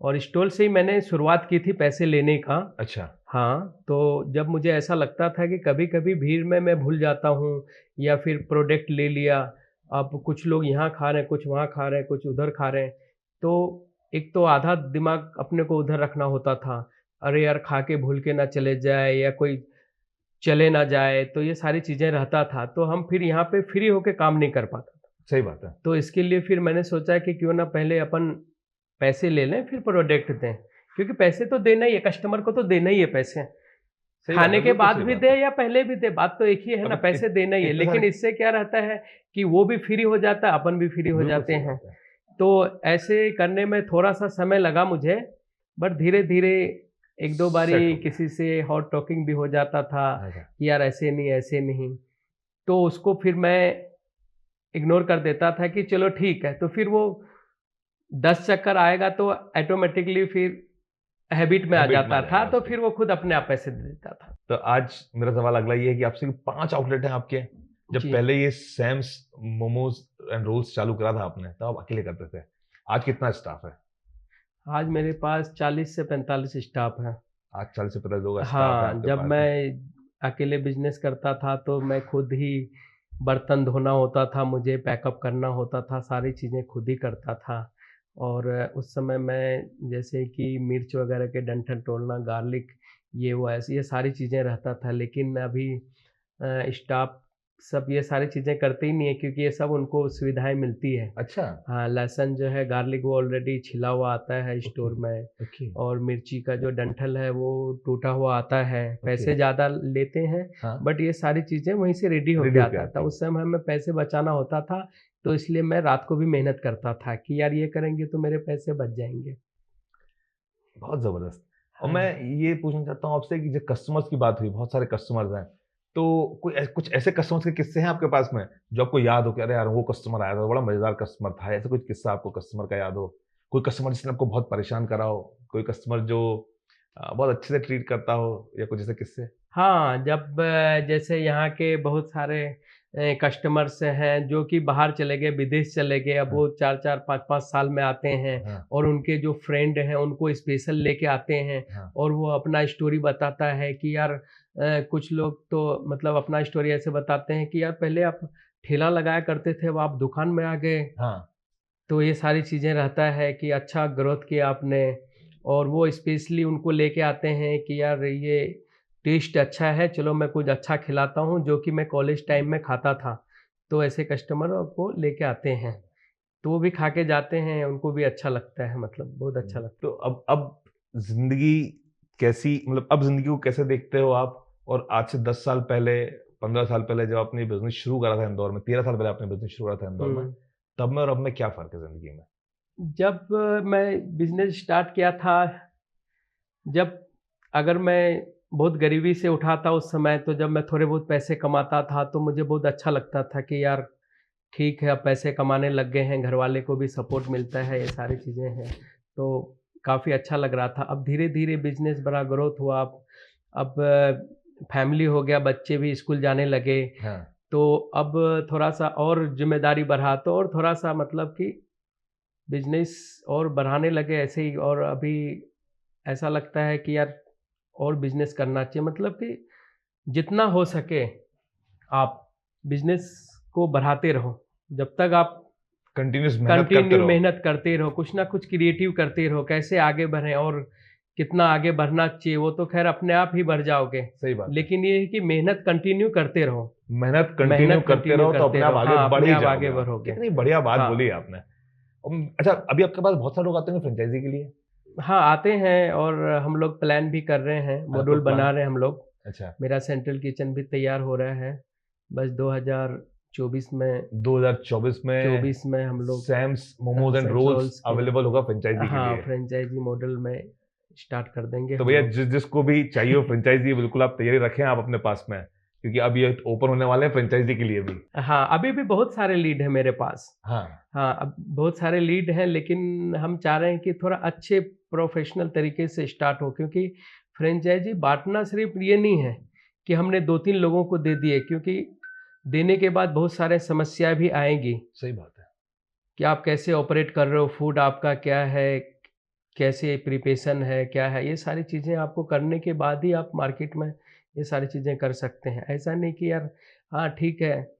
और स्टॉल से ही मैंने शुरुआत की थी पैसे लेने का। अच्छा, हाँ, तो जब मुझे ऐसा लगता था कि कभी-कभी भीड़ में मैं भूल जाता हूँ या फिर प्रोडक्ट ले लिया, अब कुछ लोग यहाँ खा रहे हैं, कुछ वहाँ खा रहे हैं, कुछ उधर खा रहे हैं, तो एक तो आधा दिमाग अपने को उधर रखना होता था। अरे यार! खा के भूल के ना चले जाए या कोई चले ना जाए, तो ये सारी चीज़ें रहता था, तो हम फिर यहाँ पे फ्री होके काम नहीं कर पाता था। सही बात है। तो इसके लिए फिर मैंने सोचा कि क्यों ना पहले अपन पैसे ले लें, फिर प्रोडक्ट दें, क्योंकि पैसे तो देना ही है, कस्टमर को तो देना ही है पैसे। सही बात खाने है, के बिल्कुल बाद सही भी बात दे है। या पहले भी दे, बात तो एक ही है ना, अब पैसे देना ही है। इतने लेकिन सारे इससे क्या रहता है कि वो भी फ्री हो जाता है, अपन भी फ्री हो बिल्कुल जाते सही हैं। बात है। तो ऐसे करने में थोड़ा-सा समय लगा मुझे, बट धीरे-धीरे 1-2 सेट हो बारी गया। किसी से हॉट टॉकिंग भी हो जाता था अच्छा, कि यार ऐसे नहीं, ऐसे नहीं। तो उसको फिर मैं इग्नोर कर देता था कि चलो ठीक है, तो फिर वो 10 चक्कर आएगा तो ऑटोमेटिकली फिर हैबिट में आ हैबिट में आ जाता था, जाएगा तो उसके। फिर वो खुद अपने आप पैसे दे देता था। तो आज मेरा सवाल अगला ये है कि आपसे 5 आउटलेट हैं आपके। जब जी। पहले ये सैम्स मोमोज एंड रोल्स चालू करा था आपने, तब आप अकेले करते थे। आज कितना स्टाफ है? आज मेरे पास 40 से 45 स्टाफ हैं। आज 40 से 50 लोगों का स्टाफ है हाँ, आपके जब पास में। मैं अकेले बिज़नेस करता था तो मैं खुद ही बर्तन धोना होता था, मुझे पैकअप करना होता था, सारी चीज़ें खुद ही करता था। और उस समय मैं जैसे कि मिर्च वगैरह के डंठल तोड़ना, गार्लिक, ये वो ऐसी ये सारी चीज़ें रहता था। लेकिन अभी स्टाफ सब ये सारी चीज़ें करते ही नहीं है, क्योंकि ये सब उनको सुविधाएँ मिलती है। अच्छा, हाँ, लहसुन जो है, गार्लिक वो ऑलरेडी छिला हुआ आता है स्टोर ओके, में। ओके, और मिर्ची का जो डंठल है वो टूटा हुआ आता है। पैसे ओके। ज़्यादा लेते हैं, हाँ, बट ये सारी चीज़ें वहीं से रेडी होके रेडी होके आता आती था। है। उस समय हमें पैसे बचाना होता था, तो इसलिए मैं रात को भी मेहनत करता था कि यार ये करेंगे तो मेरे पैसे बच जाएँगे। बहुत ज़बरदस्त। और हाँ मैं जी। ये पूछना चाहता हूँ आपसे कि जो कस्टमर्स की बात हुई, बहुत सारे कस्टमर्स हैं। तो कुछ ऐसे कस्टमर्स के किस्से हैं आपके पास में, जो आपको याद हो कि अरे यार वो कस्टमर आया था, बड़ा मज़ेदार कस्टमर था। ऐसा कुछ किस्सा आपको कस्टमर का याद हो? कोई कस्टमर जिसने आपको बहुत परेशान करा हो? कोई कस्टमर जो बहुत अच्छे से ट्रीट करता हो, या कुछ ऐसे किस्से? हाँ, जब जैसे यहाँ के बहुत सारे कस्टमर्स हैं जो कि बाहर चले गए, विदेश चले गए, अब हाँ, वो 4-4 5-5 साल में आते हैं हाँ, और उनके जो फ्रेंड हैं उनको स्पेशल लेके आते हैं हाँ, और वो अपना स्टोरी बताता है कि यार कुछ लोग तो मतलब अपना स्टोरी ऐसे बताते हैं कि यार पहले आप ठेला लगाया करते थे, अब आप दुकान में आ गए। हाँ, तो ये सारी चीज़ें रहता है कि अच्छा ग्रोथ किया आपने, और वो स्पेशली उनको लेके आते हैं कि यार ये टेस्ट अच्छा है, चलो मैं कुछ अच्छा खिलाता हूँ जो कि मैं कॉलेज टाइम में खाता था। तो ऐसे कस्टमर को लेके आते हैं, तो वो भी खा के जाते हैं, उनको भी अच्छा लगता है, मतलब बहुत अच्छा लगता तो अब ज़िंदगी कैसी, मतलब अब ज़िंदगी को कैसे देखते हो आप? और आज से 10 साल पहले, 15 साल पहले जब आपने बिज़नेस शुरू करा था इंदौर में, 13 साल पहले आपने बिज़नेस शुरू करा था है। इंदौर में, तब में और अब में क्या फ़र्क है ज़िंदगी में? जब मैं बिज़नेस स्टार्ट किया था, जब अगर मैं बहुत गरीबी से उठा था उस समय, तो जब मैं थोड़े बहुत पैसे कमाता था तो मुझे बहुत अच्छा लगता था कि यार ठीक है, अब पैसे कमाने लग गए हैं, घरवाले को भी सपोर्ट मिलता है, ये सारी चीज़ें हैं। तो काफ़ी अच्छा लग रहा था। अब धीरे धीरे बिजनेस बड़ा ग्रोथ हुआ। अब फैमिली हो गया, बच्चे भी स्कूल जाने लगे, हाँ, तो अब थोड़ा सा और जिम्मेदारी बढ़ा, तो और थोड़ा सा मतलब कि बिजनेस और बढ़ाने लगे ऐसे ही। और अभी ऐसा लगता है कि यार और बिजनेस करना चाहिए, मतलब कि जितना हो सके आप बिजनेस को बढ़ाते रहो। जब तक आप कंटिन्यूस मेहनत करते कंटिन्यू रहो। मेहनत करते रहो, कुछ ना कुछ क्रिएटिव करते रहो, कैसे आगे बढ़ें और कितना आगे बढ़ना चाहिए, वो तो खैर अपने आप ही बढ़ जाओगे। सही बात है। लेकिन ये है कि मेहनत कंटिन्यू करते रहो। मेहनत कंटिन्यू मेहनत करते कंटिन्यू रहो तो करते अपने आप रहो, आगे हाँ, बढ़ अपने ही आप आगे जाओगे। बढ़ोगे। कितनी बढ़िया बात हाँ। बोली है आपने। अच्छा, अभी आपके पास बहुत सारे लोग आते हैं फ्रेंचाइजी के लिए? हाँ, आते हैं और हम लोग प्लान भी कर रहे हैं, मॉड्यूल तो बना रहे हैं हम लोग। अच्छा, मेरा सेंट्रल किचन भी तैयार हो रहा है, बस 2024 में 2024 में 24 में हम लोग Sam's momos and Sam's rolls rolls को- अवेलेबल होगा फ्रेंचाइजी के हाँ, लिए। फ्रेंचाइजी मॉडल में स्टार्ट कर देंगे तो हम भैया लोग। जिसको भी चाहिए हो फ्रेंचाइजी, बिल्कुल आप तैयारी रखें आप अपने पास में, क्योंकि अब ये ओपन होने वाले हैं फ्रेंचाइजी के लिए भी। हाँ, अभी भी बहुत सारे लीड हैं मेरे पास। हाँ, हाँ, अब बहुत सारे लीड हैं, लेकिन हम चाह रहे हैं कि थोड़ा अच्छे प्रोफेशनल तरीके से स्टार्ट हो, क्योंकि फ्रेंचाइजी बांटना सिर्फ ये नहीं है कि हमने 2-3 लोगों को दे दिए, क्योंकि देने के बाद बहुत सारे समस्या भी आएंगी सही बात है। कि आप कैसे ऑपरेट कर रहे हो, फूड आपका क्या है, कैसे प्रिपरेशन है, क्या है, ये सारी चीज़ें आपको करने के बाद ही आप मार्केट में ये सारी चीज़ें कर सकते हैं। ऐसा नहीं कि यार हाँ ठीक है,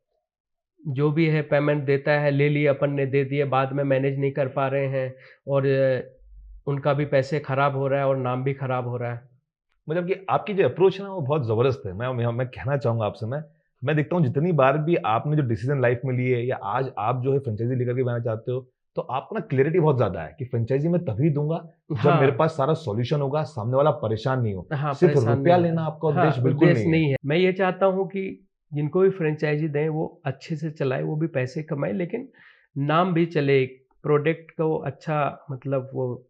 जो भी है पेमेंट देता है, ले लिए अपन ने, दे दिए, बाद में मैनेज नहीं कर पा रहे हैं और उनका भी पैसे खराब हो रहा है और नाम भी खराब हो रहा है। मतलब कि आपकी जो अप्रोच है ना वो बहुत जबरदस्त है। मैं कहना चाहूंगा आपसे, मैं देखता हूँ जितनी बार भी आपने जो डिसीजन लाइफ में लिए या आज आप जो है फ्रेंचाइजी लेकर के बनाना चाहते हो, तो आपको ना क्लैरिटी बहुत ज्यादा है कि फ्रेंचाइजी मैं तभी दूंगा जब हाँ। मेरे पास सारा सॉल्यूशन होगा, सामने वाला परेशान नहीं हो। हाँ, सिर्फ परेशान रुपया नहीं लेना होगा। आपका हाँ, उद्देश्य बिल्कुल उद्देश्य नहीं है। मैं ये चाहता हूँ कि जिनको भी फ्रेंचाइजी दें वो अच्छे से चलाए, वो भी पैसे कमाए, लेकिन नाम भी चले, प्रोडक्ट को अच्छा मतलब वो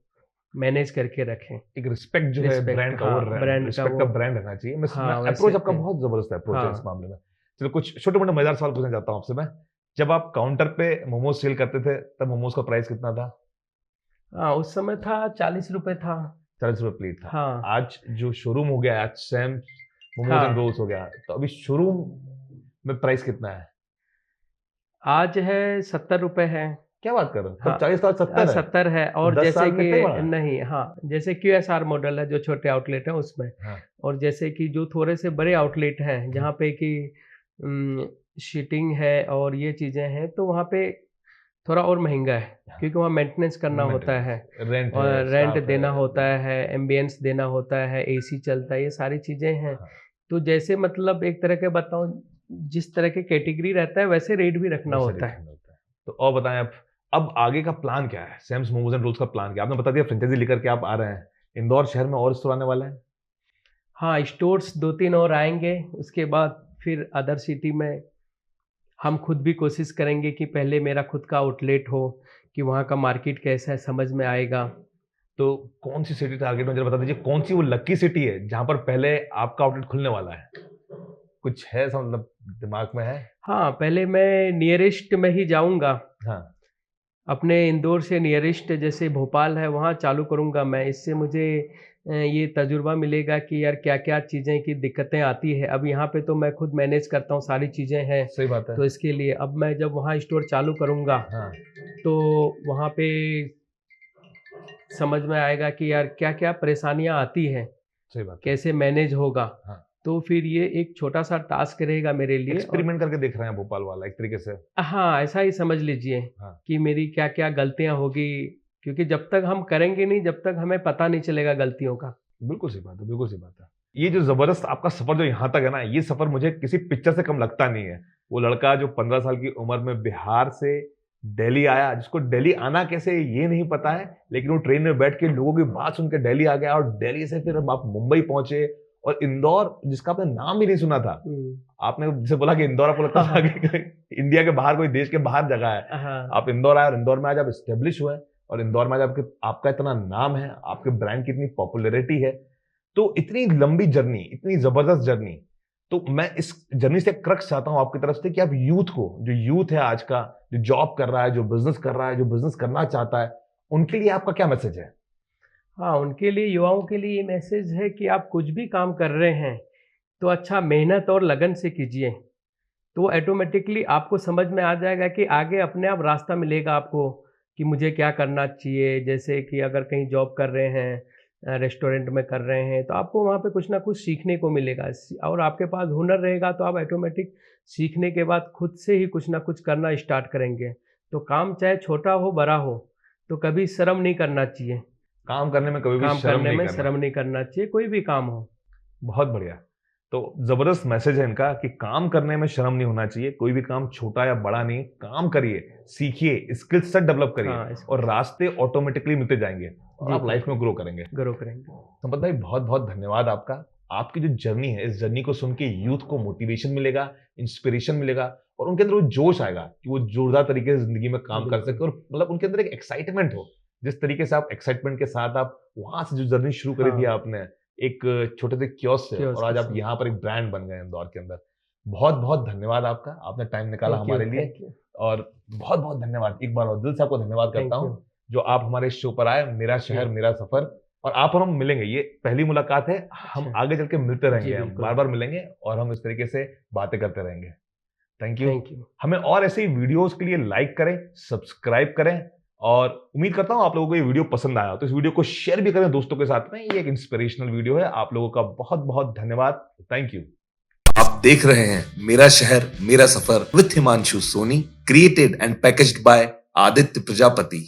मैनेज करके रखें। एक रिस्पेक्ट जो है Respect, ब्रांड का, हाँ, और brand का रिस्पेक्ट का वो- ब्रांड रखना चाहिए। हाँ, अप्रोच वैसे आपका थे। बहुत जबरदस्त अप्रोच है इस हाँ। मामले में। चलो कुछ छोटे मोटे मजेदार सवाल पूछना चाहता हूँ आपसे मैं। जब आप काउंटर पे मोमोज सेल करते थे तब मोमोज का प्राइस कितना था? हाँ, उस समय था 40 रुपए था। 40 रुपए प्लेट था। हाँ। आज जो शोरूम हो गया, आज सैम मोमोज हाँ। एंड रोल्स हो गया, तो अभी शोरूम में प्राइस कितना है? आज है 70 रुपए है। क्या बात कर रहे हो? हाँ, तब 40 था, 70 है। 70 है। और 10 जैसे साल में इतना ही बढ़ा कि है? नहीं, हाँ, जैसे QSR मॉडल है जो छोटे आउटलेट है उसमें, हाँ। और जैसे कि जो थोड़े से बड़े आउटलेट हैं जहाँ पे कि शीटिंग है और ये चीज़ें हैं, तो वहाँ पे थोड़ा और महंगा है, क्योंकि वहाँ मेंटेनेंस करना होता है रेंट और है, रेंट staff देना है। होता है, एम्बियंस देना होता है, AC चलता है, ये सारी चीज़ें हैं। हाँ। तो जैसे मतलब एक तरह के बताऊँ, जिस तरह के कैटेगरी रहता है वैसे रेट भी रखना वैसे होता है। देखना होता है। तो और बताएं आप, अब आगे का प्लान क्या है? सैम्स मोमोज एंड रोल्स का प्लान क्या है? आपने बता दिया फ्रेंचाइजी लेकर के आप आ रहे हैं। इंदौर शहर में और स्टोर आने वाला है? हाँ, स्टोर्स 2-3 और आएंगे, उसके बाद फिर अदर सिटी में हम खुद भी कोशिश करेंगे कि पहले मेरा खुद का आउटलेट हो, कि वहाँ का मार्केट कैसा है समझ में आएगा। तो कौन सी सिटी टारगेट में जरा बता दीजिए, कौन सी वो लकी सिटी है जहां पर पहले आपका आउटलेट खुलने वाला है? कुछ है ऐसा, मतलब दिमाग में है? हाँ, पहले मैं नियरेस्ट में ही जाऊँगा। हाँ। अपने इंदौर से नियरेस्ट जैसे भोपाल है वहाँ चालू करूँगा मैं। इससे मुझे ये तजुर्बा मिलेगा कि यार क्या-क्या चीज़ें की दिक्कतें आती है। अब यहाँ पे तो मैं खुद मैनेज करता हूँ, सारी चीज़ें हैं, सही बात है। तो इसके लिए अब मैं जब वहाँ स्टोर चालू करूँगा हाँ। तो वहाँ पे समझ में आएगा कि यार क्या-क्या परेशानियाँ आती हैं, सही बात है। कैसे मैनेज होगा। हाँ। तो फिर ये एक छोटा-सा टास्क रहेगा मेरे लिए। और एक्सपेरिमेंट करके देख रहे हैं भोपाल वाला एक तरीके से। हाँ, ऐसा ही समझ लीजिए हाँ। कि मेरी क्या-क्या गलतियाँ होगी, क्योंकि जब तक हम करेंगे नहीं, जब तक हमें पता नहीं चलेगा गलतियों का। बिल्कुल सही बात है, बिल्कुल सही बात है। ये जो जबरदस्त आपका सफर जो यहाँ तक है ना, ये सफर मुझे किसी पिक्चर से कम लगता नहीं है। वो लड़का जो 15 साल की उम्र में बिहार से दिल्ली आया, जिसको दिल्ली आना कैसे ये नहीं पता है, लेकिन वो ट्रेन में बैठ के लोगों की बात सुन के दिल्ली आ गया, और दिल्ली से फिर आप मुंबई पहुंचे, और इंदौर जिसका आपने नाम भी नहीं सुना था। आपने जैसे बोला कि इंदौर आपको लगता था कि इंडिया के बाहर, कोई देश के बाहर जगह है। हाँ। आप इंदौर आए और इंदौर में आज आप स्टेब्लिश हुए, और इंदौर में आज आपका इतना नाम है, आपके ब्रांड की इतनी पॉपुलैरिटी है। तो इतनी लंबी जर्नी, इतनी जबरदस्त जर्नी, तो मैं इस जर्नी से क्रक्स चाहता हूं आपकी तरफ से कि आप यूथ को, जो यूथ है आज का, जो जॉब कर रहा है, जो बिजनेस कर रहा है, जो बिजनेस करना चाहता है, उनके लिए आपका क्या मैसेज है? हाँ, उनके लिए, युवाओं के लिए ये मैसेज है कि आप कुछ भी काम कर रहे हैं, तो अच्छा मेहनत और लगन से कीजिए। तो ऑटोमेटिकली आपको समझ में आ जाएगा कि आगे अपने आप रास्ता मिलेगा आपको कि मुझे क्या करना चाहिए। जैसे कि अगर कहीं जॉब कर रहे हैं, रेस्टोरेंट में कर रहे हैं, तो आपको वहाँ पे कुछ ना कुछ सीखने को मिलेगा और आपके पास हुनर रहेगा तो आप ऑटोमेटिक सीखने के बाद खुद से ही कुछ ना कुछ करना स्टार्ट करेंगे। तो काम चाहे छोटा हो, बड़ा हो, तो कभी शर्म नहीं करना चाहिए। काम करने में कभी भी काम शर्म करने नहीं में करना। शर्म नहीं करना चाहिए, कोई भी काम हो। बहुत बढ़िया। तो जबरदस्त मैसेज है इनका कि काम करने में शर्म नहीं होना चाहिए। कोई भी काम छोटा या बड़ा नहीं, काम करिए, सीखिए, स्किल सेट डेवलप करिए हाँ, और रास्ते ऑटोमेटिकली मिलते जाएंगे और जी, आप लाइफ में ग्रो करेंगे। ग्रो करेंगे। संपत भाई, बहुत बहुत धन्यवाद आपका। आपकी जो जर्नी है, इस जर्नी को सुन के यूथ को मोटिवेशन मिलेगा, इंस्पिरेशन मिलेगा और उनके अंदर वो जोश आएगा कि वो जोरदार तरीके से जिंदगी में काम कर सके और मतलब उनके अंदर एक एक्साइटमेंट हो। जिस तरीके से आप एक्साइटमेंट के साथ आप वहां से जो जर्नी शुरू करी थी हाँ। आपने एक छोटे से कियोस्क से, कियोस्क और आज आप से। यहाँ पर एक ब्रांड बन गए इंदौर के अंदर। बहुत बहुत धन्यवाद आपका, आपने टाइम निकाला Thank you, हमारे लिए thank you, और बहुत बहुत धन्यवाद। एक बार और दिल से आपको धन्यवाद thank करता हूँ you। जो आप हमारे शो पर आए। मेरा शहर मेरा सफर, और आप और हम मिलेंगे, ये पहली मुलाकात है। हम अच्छा। आगे चल के मिलते रहेंगे, जी, हम बिल्कुल। बार बार मिलेंगे और हम इस तरीके से बातें करते रहेंगे। Thank you. Thank you. हमें और ऐसे ही वीडियोस के लिए लाइक करें, सब्सक्राइब करें और उम्मीद करता हूं आप लोगों को ये वीडियो पसंद आया। तो इस वीडियो को शेयर भी करें दोस्तों के साथ में। ये एक इंस्पिरेशनल वीडियो है। आप लोगों का बहुत बहुत धन्यवाद। Thank you. आप देख रहे हैं मेरा शहर मेरा सफर with Himanshu Soni, created and packaged by Aditya Prajapati.